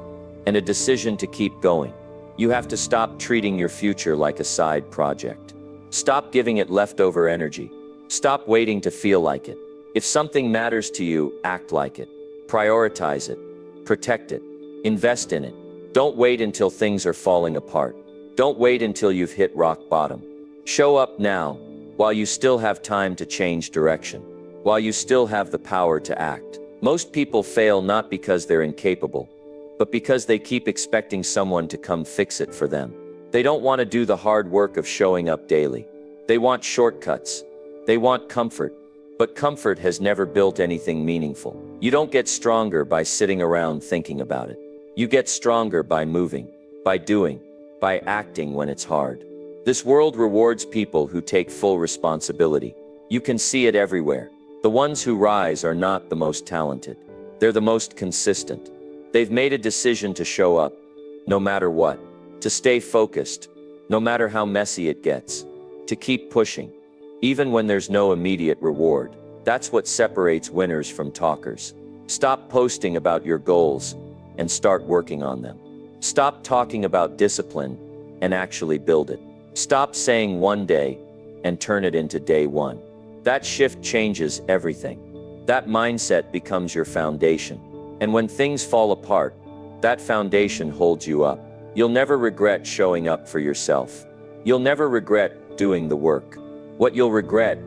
and a decision to keep going. You have to stop treating your future like a side project. Stop giving it leftover energy. Stop waiting to feel like it. If something matters to you, act like it. Prioritize it. Protect it. Invest in it. Don't wait until things are falling apart. Don't wait until you've hit rock bottom. Show up now, while you still have time to change direction, while you still have the power to act. Most people fail not because they're incapable, but because they keep expecting someone to come fix it for them. They don't want to do the hard work of showing up daily. They want shortcuts. They want comfort. But comfort has never built anything meaningful. You don't get stronger by sitting around thinking about it. You get stronger by moving, by doing, by acting when it's hard. This world rewards people who take full responsibility. You can see it everywhere. The ones who rise are not the most talented. They're the most consistent. They've made a decision to show up, no matter what. To stay focused, no matter how messy it gets. To keep pushing, even when there's no immediate reward. That's what separates winners from talkers. Stop posting about your goals and start working on them. Stop talking about discipline and actually build it. Stop saying one day and turn it into day one. That shift changes everything. That mindset becomes your foundation. And when things fall apart, that foundation holds you up. You'll never regret showing up for yourself. You'll never regret doing the work. What you'll regret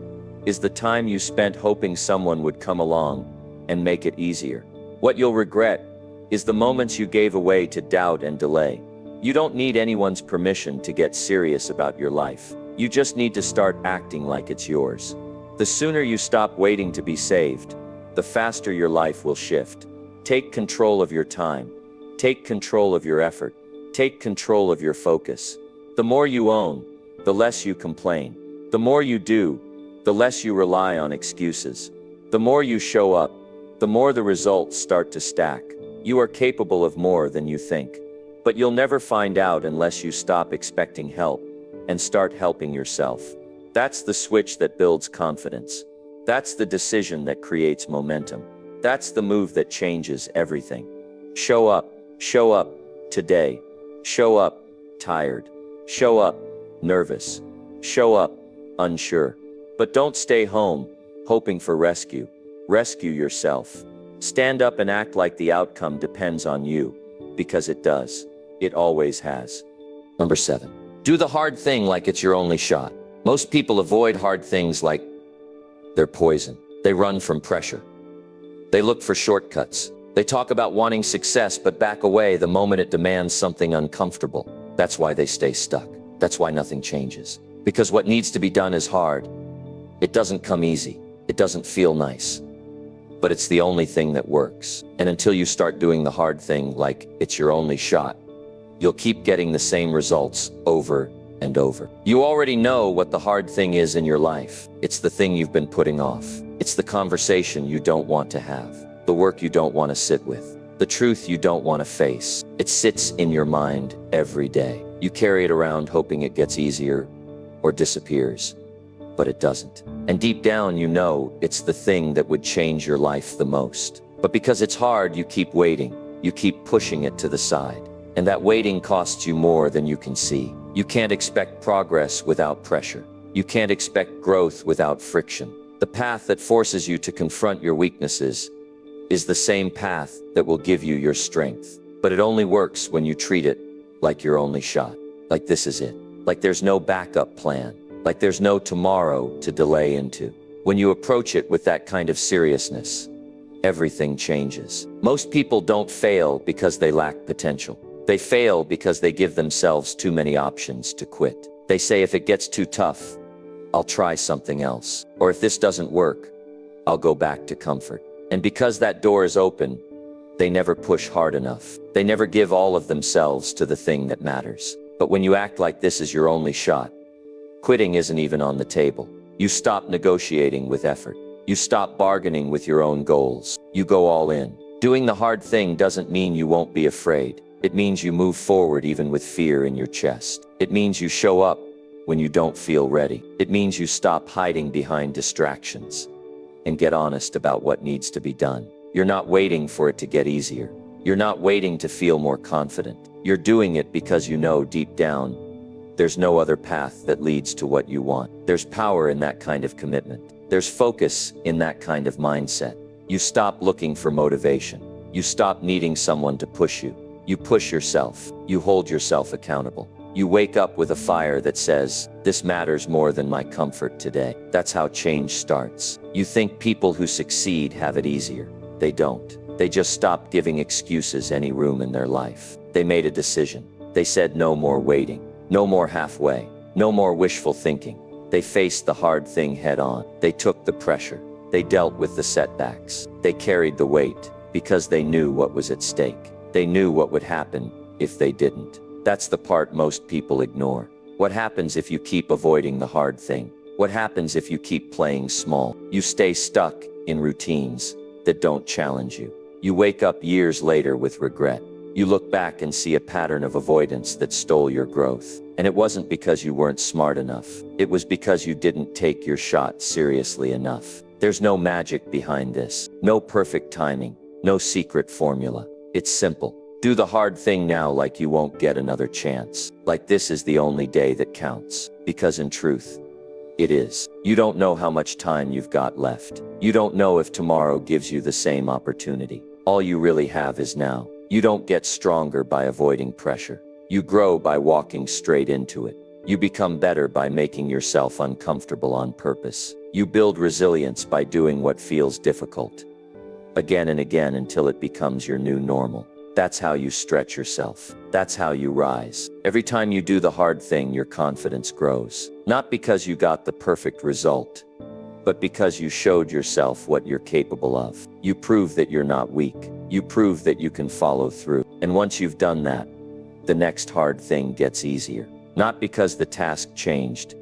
is the time you spent hoping someone would come along and make it easier. What you'll regret is the moments you gave away to doubt and delay. You don't need anyone's permission to get serious about your life. You just need to start acting like it's yours. The sooner you stop waiting to be saved, the faster your life will shift. Take control of your time. Take control of your effort. Take control of your focus. The more you own, the less you complain. The more you do, the less you rely on excuses. The more you show up, the more the results start to stack. You are capable of more than you think. But you'll never find out unless you stop expecting help and start helping yourself. That's the switch that builds confidence. That's the decision that creates momentum. That's the move that changes everything. Show up today. Show up tired. Show up nervous. Show up unsure. But don't stay home hoping for rescue. Rescue yourself. Stand up and act like the outcome depends on you, because it does. It always has. Number 7. Do the hard thing like it's your only shot. Most people avoid hard things like they're poison. They run from pressure. They look for shortcuts. They talk about wanting success but back away the moment it demands something uncomfortable. That's why they stay stuck. That's why nothing changes. Because what needs to be done is hard. It doesn't come easy. It doesn't feel nice. But it's the only thing that works. And until you start doing the hard thing like it's your only shot, you'll keep getting the same results over and over. You already know what the hard thing is in your life. It's the thing you've been putting off. It's the conversation you don't want to have, the work you don't want to sit with, the truth you don't want to face. It sits in your mind every day. You carry it around hoping it gets easier or disappears, but it doesn't. And deep down, you know it's the thing that would change your life the most. But because it's hard, you keep waiting. You keep pushing it to the side. And that waiting costs you more than you can see. You can't expect progress without pressure. You can't expect growth without friction. The path that forces you to confront your weaknesses is the same path that will give you your strength. But it only works when you treat it like your only shot. Like this is it. Like there's no backup plan. Like there's no tomorrow to delay into. When you approach it with that kind of seriousness, everything changes. Most people don't fail because they lack potential. They fail because they give themselves too many options to quit. They say, if it gets too tough, I'll try something else. Or if this doesn't work, I'll go back to comfort. And because that door is open, they never push hard enough. They never give all of themselves to the thing that matters. But when you act like this is your only shot, quitting isn't even on the table. You stop negotiating with effort. You stop bargaining with your own goals. You go all in. Doing the hard thing doesn't mean you won't be afraid. It means you move forward even with fear in your chest. It means you show up when you don't feel ready. It means you stop hiding behind distractions and get honest about what needs to be done. You're not waiting for it to get easier. You're not waiting to feel more confident. You're doing it because you know deep down there's no other path that leads to what you want. There's power in that kind of commitment. There's focus in that kind of mindset. You stop looking for motivation. You stop needing someone to push you. You push yourself. You hold yourself accountable. You wake up with a fire that says, this matters more than my comfort today. That's how change starts. You think people who succeed have it easier. They don't. They just stopped giving excuses any room in their life. They made a decision. They said no more waiting. No more halfway. No more wishful thinking. They faced the hard thing head on. They took the pressure. They dealt with the setbacks. They carried the weight because they knew what was at stake. They knew what would happen if they didn't. That's the part most people ignore. What happens if you keep avoiding the hard thing? What happens if you keep playing small? You stay stuck in routines that don't challenge you. You wake up years later with regret. You look back and see a pattern of avoidance that stole your growth. And it wasn't because you weren't smart enough. It was because you didn't take your shot seriously enough. There's no magic behind this. No perfect timing. No secret formula. It's simple. Do the hard thing now like you won't get another chance. Like this is the only day that counts. Because in truth, it is. You don't know how much time you've got left. You don't know if tomorrow gives you the same opportunity. All you really have is now. You don't get stronger by avoiding pressure. You grow by walking straight into it. You become better by making yourself uncomfortable on purpose. You build resilience by doing what feels difficult again and again until it becomes your new normal. That's how you stretch yourself. That's how you rise. Every time you do the hard thing, your confidence grows. Not because you got the perfect result, but because you showed yourself what you're capable of. You prove that you're not weak. You prove that you can follow through. And once you've done that, the next hard thing gets easier. Not because the task changed,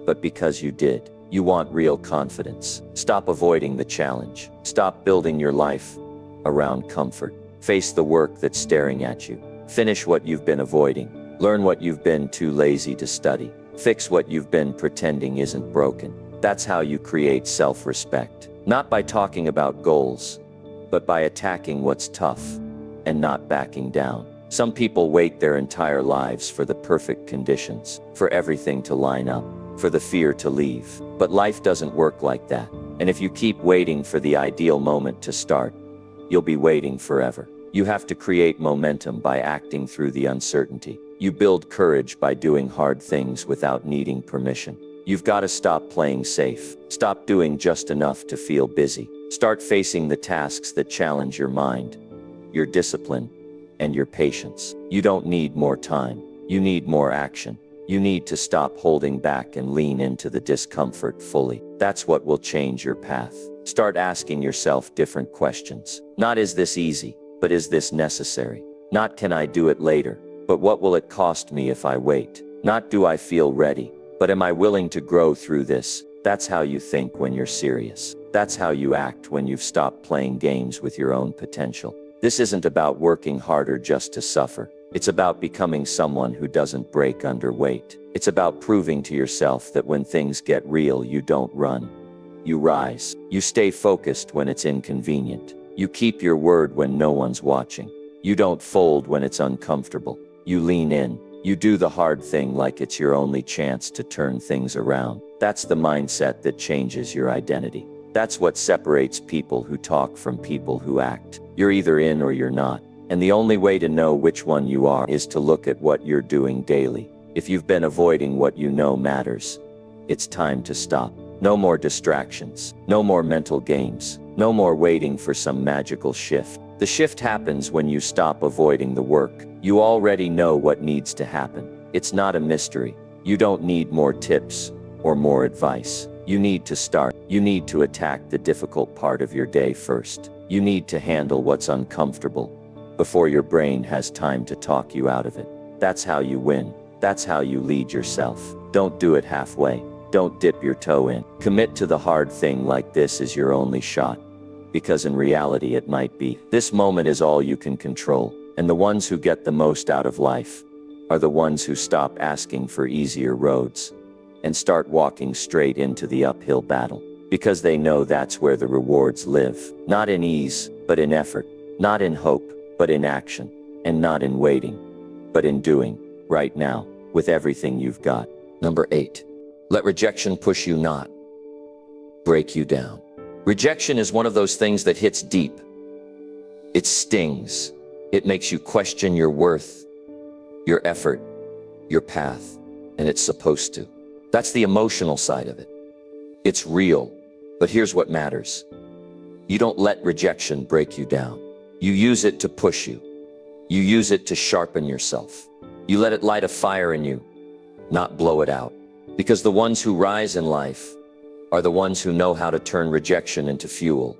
but because you did. You want real confidence. Stop avoiding the challenge. Stop building your life around comfort. Face the work that's staring at you. Finish what you've been avoiding. Learn what you've been too lazy to study. Fix what you've been pretending isn't broken. That's how you create self-respect. Not by talking about goals, but by attacking what's tough and not backing down. Some people wait their entire lives for the perfect conditions, for everything to line up, for the fear to leave. But life doesn't work like that. And if you keep waiting for the ideal moment to start, you'll be waiting forever. You have to create momentum by acting through the uncertainty. You build courage by doing hard things without needing permission. You've got to stop playing safe. Stop doing just enough to feel busy. Start facing the tasks that challenge your mind, your discipline, and your patience. You don't need more time. You need more action. You need to stop holding back and lean into the discomfort fully. That's what will change your path. Start asking yourself different questions. Not is this easy, but is this necessary? Not can I do it later, but what will it cost me if I wait? Not do I feel ready, but am I willing to grow through this? That's how you think when you're serious. That's how you act when you've stopped playing games with your own potential. This isn't about working harder just to suffer. It's about becoming someone who doesn't break under weight. It's about proving to yourself that when things get real, you don't run. You rise. You stay focused when it's inconvenient. You keep your word when no one's watching. You don't fold when it's uncomfortable. You lean in. You do the hard thing like it's your only chance to turn things around. That's the mindset that changes your identity. That's what separates people who talk from people who act. You're either in or you're not. And the only way to know which one you are is to look at what you're doing daily. If you've been avoiding what you know matters, it's time to stop. No more distractions. No more mental games. No more waiting for some magical shift. The shift happens when you stop avoiding the work. You already know what needs to happen. It's not a mystery. You don't need more tips or more advice. You need to start. You need to attack the difficult part of your day first. You need to handle what's uncomfortable before your brain has time to talk you out of it. That's how you win. That's how you lead yourself. Don't do it halfway. Don't dip your toe in. Commit to the hard thing like this is your only shot. Because in reality it might be. This moment is all you can control. And the ones who get the most out of life are the ones who stop asking for easier roads and start walking straight into the uphill battle. Because they know that's where the rewards live. Not in ease, but in effort. Not in hope, but in action. And not in waiting, but in doing, right now, with everything you've got. Number 8. Let rejection push you, not break you down. Rejection is one of those things that hits deep. It stings. It makes you question your worth, your effort, your path, and it's supposed to. That's the emotional side of it. It's real, but here's what matters. You don't let rejection break you down. You use it to push you. You use it to sharpen yourself. You let it light a fire in you, not blow it out. Because the ones who rise in life are the ones who know how to turn rejection into fuel,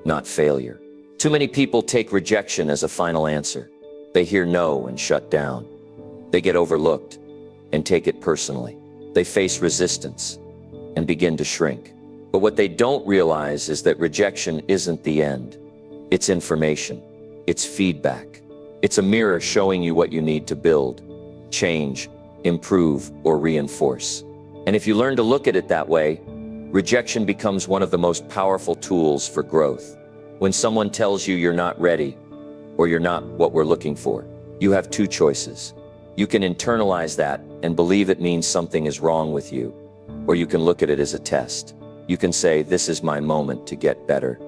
not failure. Too many people take rejection as a final answer. They hear no and shut down. They get overlooked and take it personally. They face resistance and begin to shrink. But what they don't realize is that rejection isn't the end. It's information. It's feedback. It's a mirror showing you what you need to build, change, improve, or reinforce. And if you learn to look at it that way, rejection becomes one of the most powerful tools for growth. When someone tells you you're not ready, or you're not what we're looking for, you have two choices. You can internalize that and believe it means something is wrong with you, or you can look at it as a test. You can say, this is my moment to get better,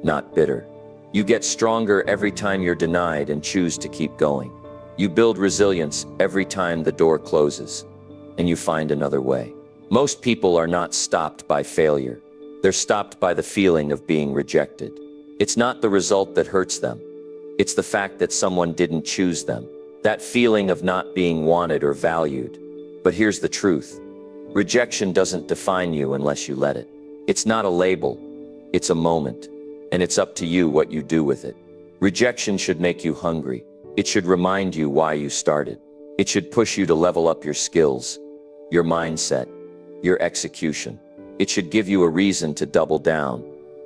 not bitter. You get stronger every time you're denied and choose to keep going. You build resilience every time the door closes, and you find another way. Most people are not stopped by failure. They're stopped by the feeling of being rejected. It's not the result that hurts them. It's the fact that someone didn't choose them. That feeling of not being wanted or valued. But here's the truth. Rejection doesn't define you unless you let it. It's not a label. It's a moment. And it's up to you what you do with it. Rejection should make you hungry. It should remind you why you started. It should push you to level up your skills, your mindset, your execution. It should give you a reason to double down,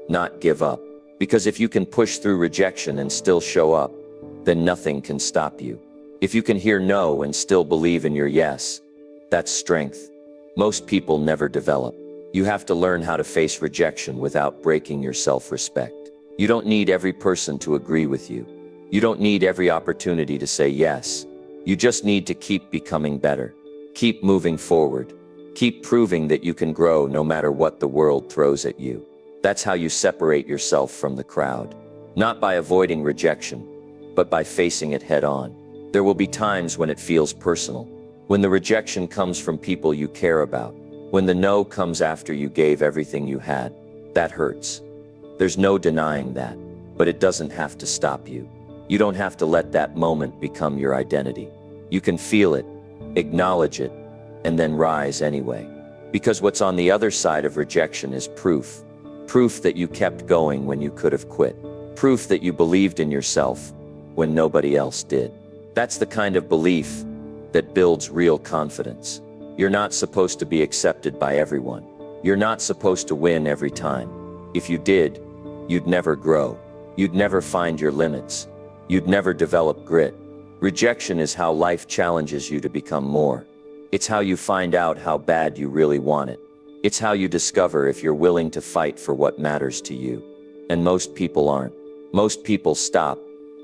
not give up. Because if you can push through rejection and still show up, then nothing can stop you. If you can hear no and still believe in your yes, that's strength. Most people never develop. You have to learn how to face rejection without breaking your self-respect. You don't need every person to agree with you. You don't need every opportunity to say yes. You just need to keep becoming better. Keep moving forward. Keep proving that you can grow no matter what the world throws at you. That's how you separate yourself from the crowd. Not by avoiding rejection, but by facing it head on. There will be times when it feels personal. When the rejection comes from people you care about. When the no comes after you gave everything you had. That hurts. There's no denying that. But it doesn't have to stop you. You don't have to let that moment become your identity. You can feel it, acknowledge it, and then rise anyway. Because what's on the other side of rejection is proof. Proof that you kept going when you could have quit. Proof that you believed in yourself when nobody else did. That's the kind of belief that builds real confidence. You're not supposed to be accepted by everyone. You're not supposed to win every time. If you did, you'd never grow. You'd never find your limits. You'd never develop grit. Rejection is how life challenges you to become more. It's how you find out how bad you really want it. It's how you discover if you're willing to fight for what matters to you. And most people aren't. Most people stop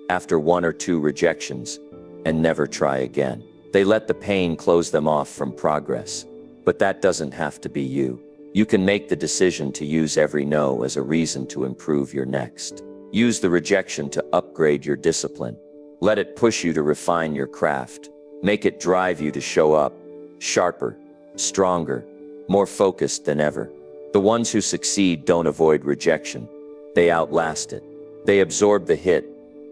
after 1 or 2 rejections and never try again. They let the pain close them off from progress. But that doesn't have to be you. You can make the decision to use every no as a reason to improve your next. Use the rejection to upgrade your discipline. Let it push you to refine your craft. Make it drive you to show up, sharper, stronger, more focused than ever. The ones who succeed don't avoid rejection. They outlast it. They absorb the hit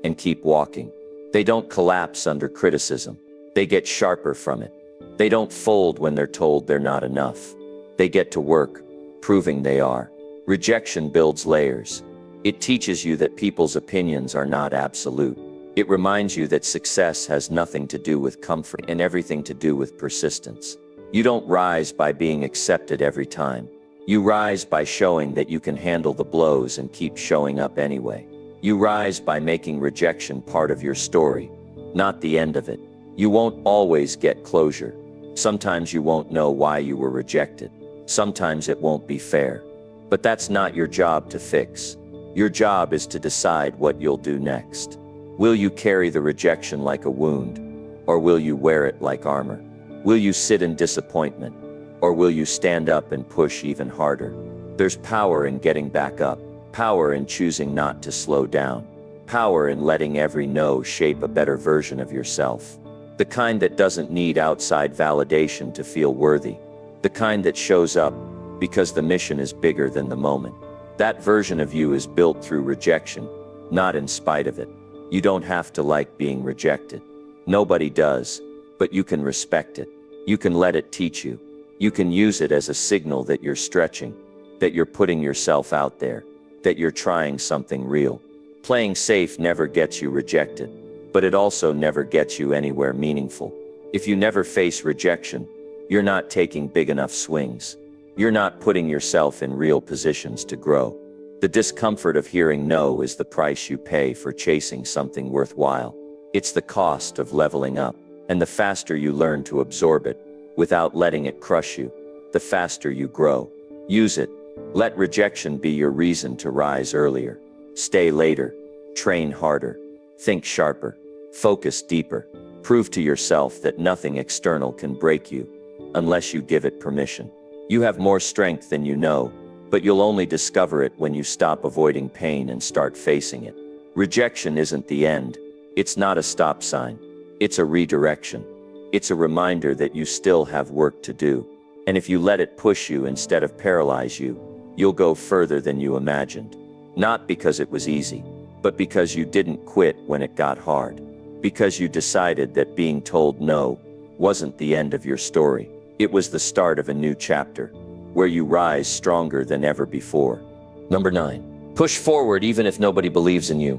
and keep walking. They don't collapse under criticism. They get sharper from it. They don't fold when they're told they're not enough. They get to work, proving they are. Rejection builds layers. It teaches you that people's opinions are not absolute. It reminds you that success has nothing to do with comfort and everything to do with persistence. You don't rise by being accepted every time. You rise by showing that you can handle the blows and keep showing up anyway. You rise by making rejection part of your story, not the end of it. You won't always get closure. Sometimes you won't know why you were rejected. Sometimes it won't be fair. But that's not your job to fix. Your job is to decide what you'll do next. Will you carry the rejection like a wound, or will you wear it like armor? Will you sit in disappointment, or will you stand up and push even harder? There's power in getting back up, power in choosing not to slow down, power in letting every no shape a better version of yourself. The kind that doesn't need outside validation to feel worthy. The kind that shows up because the mission is bigger than the moment. That version of you is built through rejection, not in spite of it. You don't have to like being rejected. Nobody does, but you can respect it. You can let it teach you. You can use it as a signal that you're stretching, that you're putting yourself out there, that you're trying something real. Playing safe never gets you rejected, but it also never gets you anywhere meaningful. If you never face rejection, you're not taking big enough swings. You're not putting yourself in real positions to grow. The discomfort of hearing no is the price you pay for chasing something worthwhile. It's the cost of leveling up. And the faster you learn to absorb it, without letting it crush you, the faster you grow. Use it. Let rejection be your reason to rise earlier. Stay later. Train harder. Think sharper. Focus deeper. Prove to yourself that nothing external can break you, unless you give it permission. You have more strength than you know, but you'll only discover it when you stop avoiding pain and start facing it. Rejection isn't the end. It's not a stop sign. It's a redirection. It's a reminder that you still have work to do. And if you let it push you instead of paralyze you, you'll go further than you imagined. Not because it was easy, but because you didn't quit when it got hard. Because you decided that being told no wasn't the end of your story. It was the start of a new chapter, where you rise stronger than ever before. Number 9. Push forward even if nobody believes in you.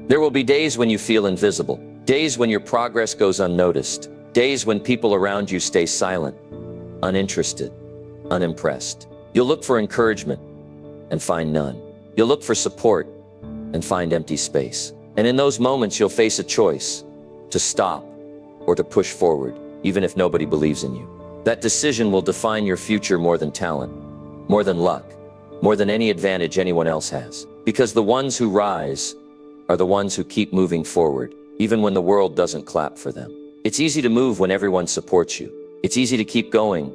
There will be days when you feel invisible. Days when your progress goes unnoticed. Days when people around you stay silent, uninterested, unimpressed. You'll look for encouragement and find none. You'll look for support and find empty space. And in those moments, you'll face a choice to stop or to push forward, even if nobody believes in you. That decision will define your future more than talent, more than luck, more than any advantage anyone else has. Because the ones who rise are the ones who keep moving forward, even when the world doesn't clap for them. It's easy to move when everyone supports you. It's easy to keep going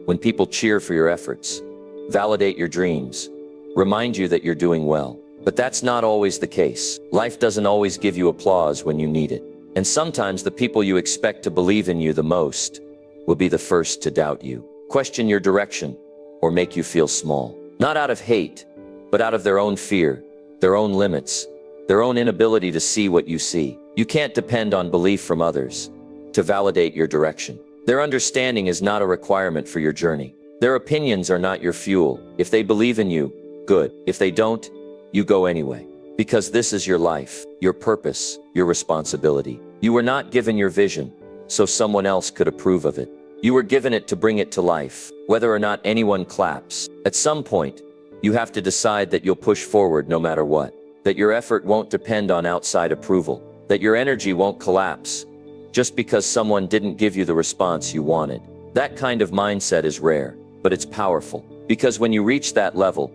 when people cheer for your efforts, validate your dreams, remind you that you're doing well. But that's not always the case. Life doesn't always give you applause when you need it. And sometimes the people you expect to believe in you the most will be the first to doubt you, question your direction, or make you feel small. Not out of hate, but out of their own fear, their own limits, their own inability to see what you see. You can't depend on belief from others to validate your direction. Their understanding is not a requirement for your journey. Their opinions are not your fuel. If they believe in you, good. If they don't, you go anyway. Because this is your life, your purpose, your responsibility. You were not given your vision so someone else could approve of it. You were given it to bring it to life, whether or not anyone claps. At some point, you have to decide that you'll push forward no matter what, that your effort won't depend on outside approval, that your energy won't collapse just because someone didn't give you the response you wanted. That kind of mindset is rare, but it's powerful, because when you reach that level,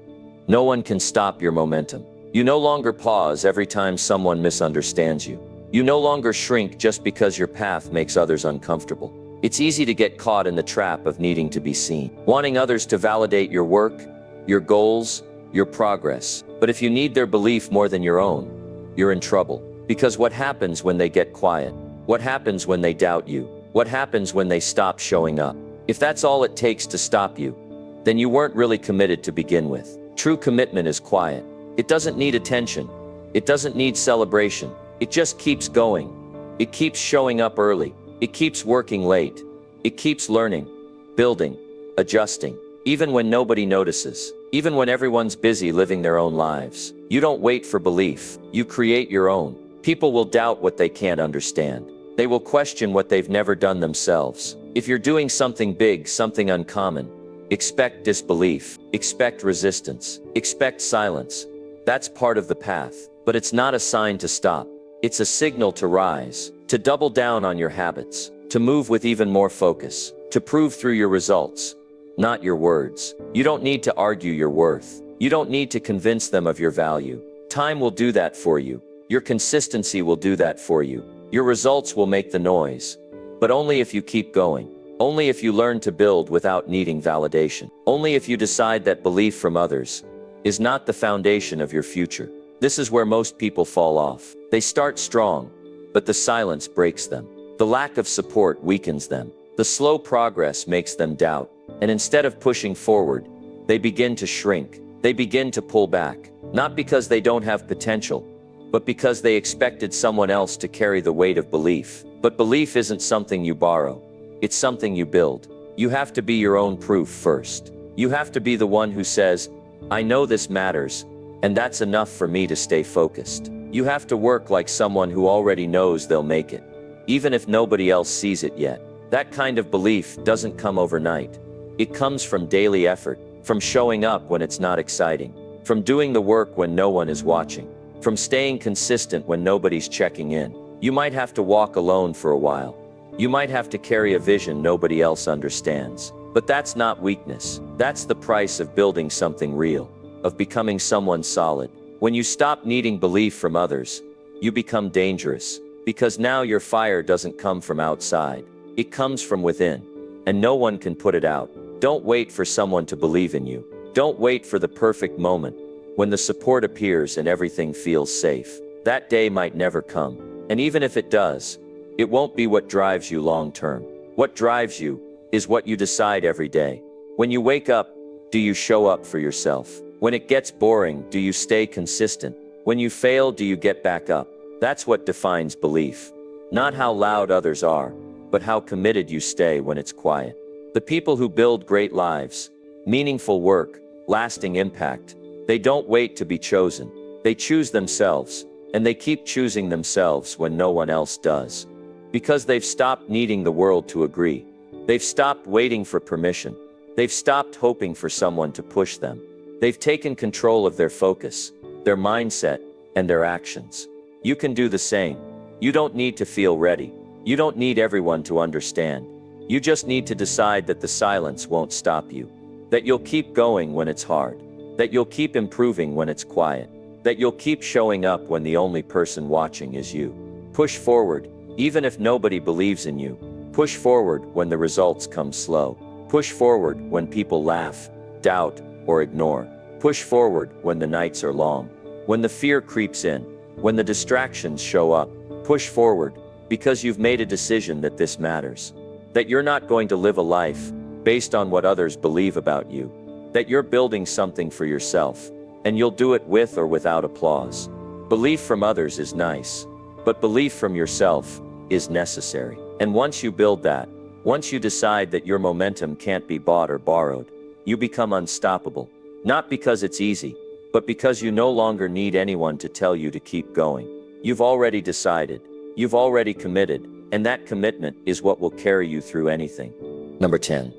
no one can stop your momentum. You no longer pause every time someone misunderstands you. You no longer shrink just because your path makes others uncomfortable. It's easy to get caught in the trap of needing to be seen, wanting others to validate your work, your goals, your progress. But if you need their belief more than your own, you're in trouble. Because what happens when they get quiet? What happens when they doubt you? What happens when they stop showing up? If that's all it takes to stop you, then you weren't really committed to begin with. True commitment is quiet. It doesn't need attention. It doesn't need celebration. It just keeps going. It keeps showing up early. It keeps working late. It keeps learning, building, adjusting, even when nobody notices, even when everyone's busy living their own lives. You don't wait for belief. You create your own. People will doubt what they can't understand. They will question what they've never done themselves. If you're doing something big, something uncommon, expect disbelief, expect resistance, expect silence. That's part of the path, but it's not a sign to stop. It's a signal to rise, to double down on your habits, to move with even more focus, to prove through your results, not your words. You don't need to argue your worth. You don't need to convince them of your value. Time will do that for you. Your consistency will do that for you. Your results will make the noise. But only if you keep going. Only if you learn to build without needing validation. Only if you decide that belief from others is not the foundation of your future. This is where most people fall off. They start strong, but the silence breaks them. The lack of support weakens them. The slow progress makes them doubt. And instead of pushing forward, they begin to shrink. They begin to pull back. Not because they don't have potential, but because they expected someone else to carry the weight of belief. But belief isn't something you borrow. It's something you build. You have to be your own proof first. You have to be the one who says, I know this matters, and that's enough for me to stay focused. You have to work like someone who already knows they'll make it, even if nobody else sees it yet. That kind of belief doesn't come overnight. It comes from daily effort, from showing up when it's not exciting, from doing the work when no one is watching, from staying consistent when nobody's checking in. You might have to walk alone for a while. You might have to carry a vision nobody else understands. But that's not weakness. That's the price of building something real, of becoming someone solid. When you stop needing belief from others, you become dangerous, because now your fire doesn't come from outside. It comes from within, and no one can put it out. Don't wait for someone to believe in you. Don't wait for the perfect moment, when the support appears and everything feels safe. That day might never come. And even if it does, it won't be what drives you long term. What drives you is what you decide every day. When you wake up, do you show up for yourself? When it gets boring, do you stay consistent? When you fail, do you get back up? That's what defines belief. Not how loud others are, but how committed you stay when it's quiet. The people who build great lives, meaningful work, lasting impact, they don't wait to be chosen. They choose themselves, and they keep choosing themselves when no one else does. Because they've stopped needing the world to agree. They've stopped waiting for permission. They've stopped hoping for someone to push them. They've taken control of their focus, their mindset, and their actions. You can do the same. You don't need to feel ready. You don't need everyone to understand. You just need to decide that the silence won't stop you. That you'll keep going when it's hard. That you'll keep improving when it's quiet. That you'll keep showing up when the only person watching is you. Push forward, even if nobody believes in you. Push forward when the results come slow. Push forward when people laugh, doubt, or ignore. Push forward when the nights are long. When the fear creeps in. When the distractions show up. Push forward, because you've made a decision that this matters. That you're not going to live a life based on what others believe about you. That you're building something for yourself, and you'll do it with or without applause. Belief from others is nice, but belief from yourself is necessary. And once you build that, Once you decide that your momentum can't be bought or borrowed, you become unstoppable. Not because it's easy, but because you no longer need anyone to tell you to keep going. You've already decided, you've already committed, and that commitment is what will carry you through anything. Number 10.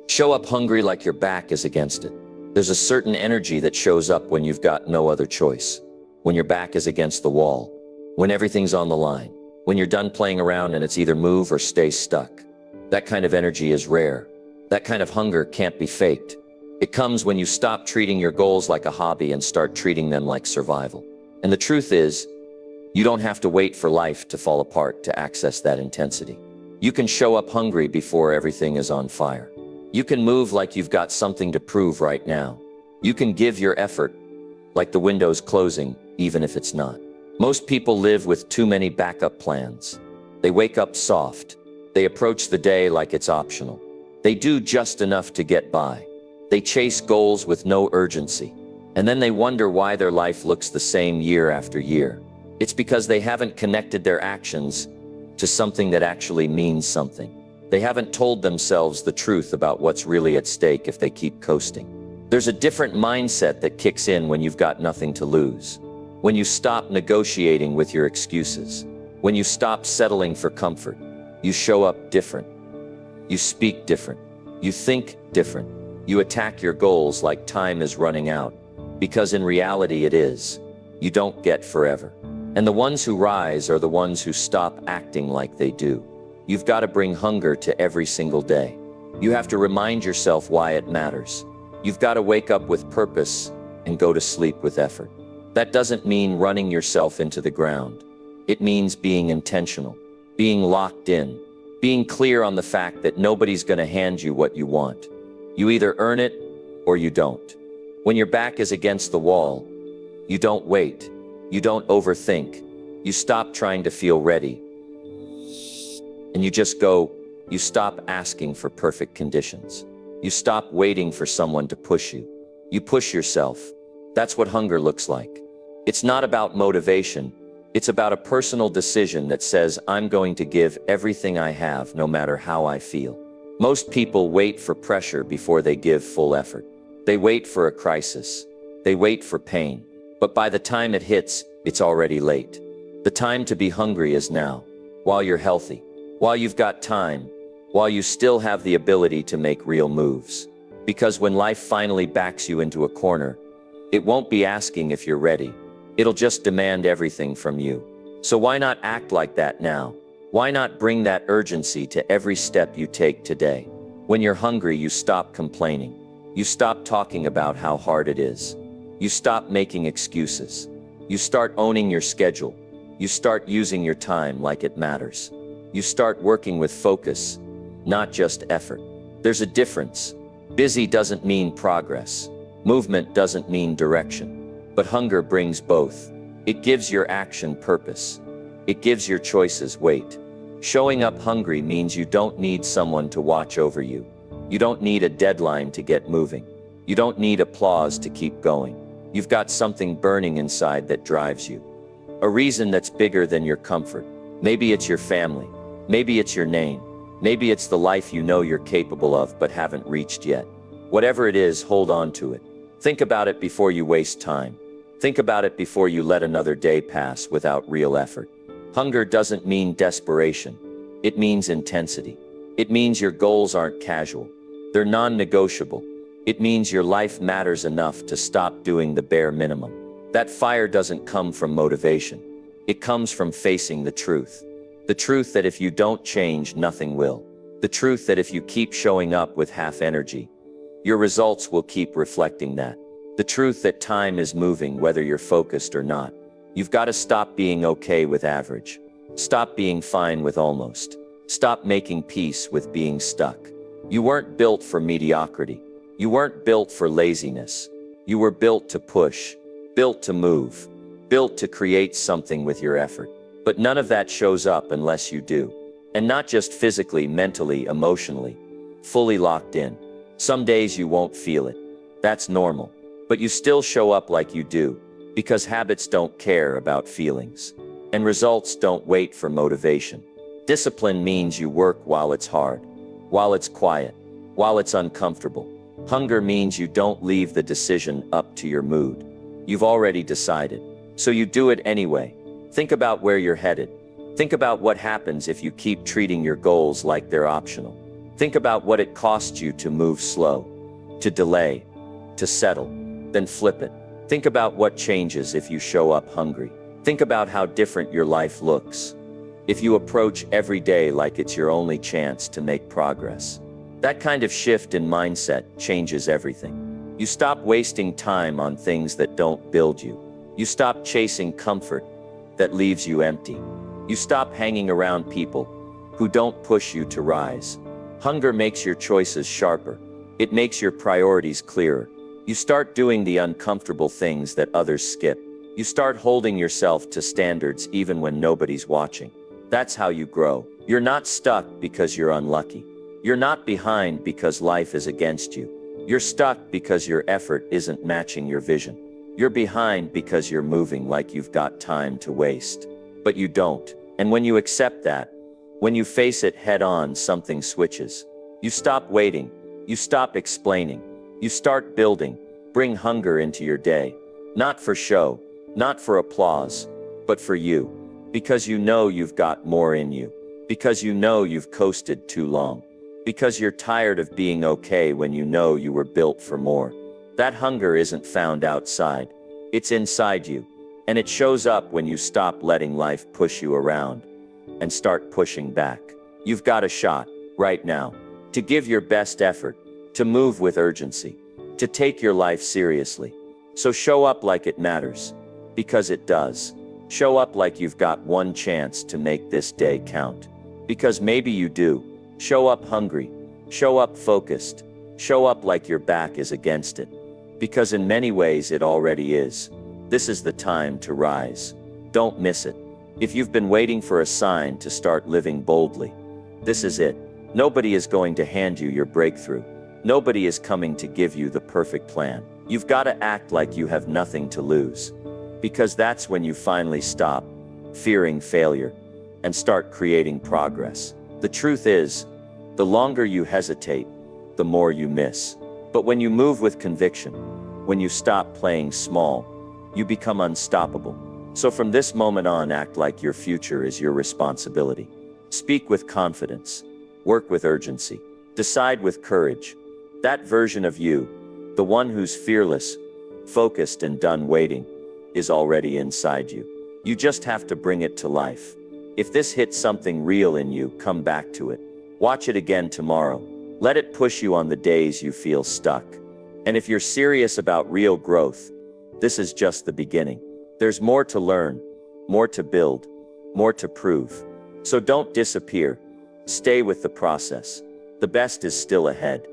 Show up hungry like your back is against it. There's a certain energy that shows up when you've got no other choice. When your back is against the wall. When everything's on the line. When you're done playing around and it's either move or stay stuck. That kind of energy is rare. That kind of hunger can't be faked. It comes when you stop treating your goals like a hobby and start treating them like survival. And the truth is, you don't have to wait for life to fall apart to access that intensity. You can show up hungry before everything is on fire. You can move like you've got something to prove right now. You can give your effort like the window's closing, even if it's not. Most people live with too many backup plans. They wake up soft. They approach the day like it's optional. They do just enough to get by. They chase goals with no urgency. And then they wonder why their life looks the same year after year. It's because they haven't connected their actions to something that actually means something. They haven't told themselves the truth about what's really at stake if they keep coasting. There's a different mindset that kicks in when you've got nothing to lose. When you stop negotiating with your excuses. When you stop settling for comfort. You show up different. You speak different. You think different. You attack your goals like time is running out. Because in reality it is. You don't get forever. And the ones who rise are the ones who stop acting like they do. You've got to bring hunger to every single day. You have to remind yourself why it matters. You've got to wake up with purpose and go to sleep with effort. That doesn't mean running yourself into the ground. It means being intentional, being locked in, being clear on the fact that nobody's going to hand you what you want. You either earn it or you don't. When your back is against the wall, you don't wait. You don't overthink. You stop trying to feel ready. And you just go. You stop asking for perfect conditions. You stop waiting for someone to push you. You push yourself. That's what hunger looks like. It's not about motivation. It's about a personal decision that says, I'm going to give everything I have no matter how I feel. Most people wait for pressure before they give full effort. They wait for a crisis. They wait for pain. But by the time it hits, it's already late. The time to be hungry is now, while you're healthy, while you've got time, while you still have the ability to make real moves. Because when life finally backs you into a corner, it won't be asking if you're ready. It'll just demand everything from you. So why not act like that now? Why not bring that urgency to every step you take today? When you're hungry, you stop complaining. You stop talking about how hard it is. You stop making excuses. You start owning your schedule. You start using your time like it matters. You start working with focus, not just effort. There's a difference. Busy doesn't mean progress. Movement doesn't mean direction. But hunger brings both. It gives your action purpose. It gives your choices weight. Showing up hungry means you don't need someone to watch over you. You don't need a deadline to get moving. You don't need applause to keep going. You've got something burning inside that drives you. A reason that's bigger than your comfort. Maybe it's your family. Maybe it's your name. Maybe it's the life you know you're capable of but haven't reached yet. Whatever it is, hold on to it. Think about it before you waste time. Think about it before you let another day pass without real effort. Hunger doesn't mean desperation. It means intensity. It means your goals aren't casual. They're non-negotiable. It means your life matters enough to stop doing the bare minimum. That fire doesn't come from motivation. It comes from facing the truth. The truth that if you don't change, nothing will. The truth that if you keep showing up with half energy, your results will keep reflecting that. The truth that time is moving whether you're focused or not. You've got to stop being okay with average. Stop being fine with almost. Stop making peace with being stuck. You weren't built for mediocrity. You weren't built for laziness. You were built to push, built to move, built to create something with your effort. But none of that shows up unless you do. And not just physically, mentally, emotionally, fully locked in. Some days you won't feel it. That's normal. But you still show up like you do, because habits don't care about feelings. And results don't wait for motivation. Discipline means you work while it's hard, while it's quiet, while it's uncomfortable. Hunger means you don't leave the decision up to your mood. You've already decided, so you do it anyway. Think about where you're headed. Think about what happens if you keep treating your goals like they're optional. Think about what it costs you to move slow, to delay, to settle, then flip it. Think about what changes if you show up hungry. Think about how different your life looks if you approach every day like it's your only chance to make progress. That kind of shift in mindset changes everything. You stop wasting time on things that don't build you. You stop chasing comfort that leaves you empty. You stop hanging around people who don't push you to rise. Hunger makes your choices sharper. It makes your priorities clearer. You start doing the uncomfortable things that others skip. You start holding yourself to standards even when nobody's watching. That's how you grow. You're not stuck because you're unlucky. You're not behind because life is against you. You're stuck because your effort isn't matching your vision. You're behind because you're moving like you've got time to waste. But you don't. And when you accept that, when you face it head on, something switches. You stop waiting. You stop explaining. You start building. Bring hunger into your day. Not for show, not for applause, but for you. Because you know you've got more in you. Because you know you've coasted too long. Because you're tired of being okay when you know you were built for more. That hunger isn't found outside. It's inside you. And it shows up when you stop letting life push you around and start pushing back. You've got a shot, right now, to give your best effort, to move with urgency, to take your life seriously. So show up like it matters, because it does. Show up like you've got one chance to make this day count, because maybe you do. Show up hungry, show up focused, show up like your back is against it, because in many ways it already is. This is the time to rise. Don't miss it. If you've been waiting for a sign to start living boldly, this is it. Nobody is going to hand you your breakthrough. Nobody is coming to give you the perfect plan. You've got to act like you have nothing to lose, because that's when you finally stop fearing failure and start creating progress. The truth is, the longer you hesitate, the more you miss. But when you move with conviction, when you stop playing small, you become unstoppable. So from this moment on, act like your future is your responsibility. Speak with confidence. Work with urgency. Decide with courage. That version of you, the one who's fearless, focused, and done waiting, is already inside you. You just have to bring it to life. If this hits something real in you, come back to it. Watch it again tomorrow. Let it push you on the days you feel stuck. And if you're serious about real growth, this is just the beginning. There's more to learn, more to build, more to prove. So don't disappear. Stay with the process. The best is still ahead.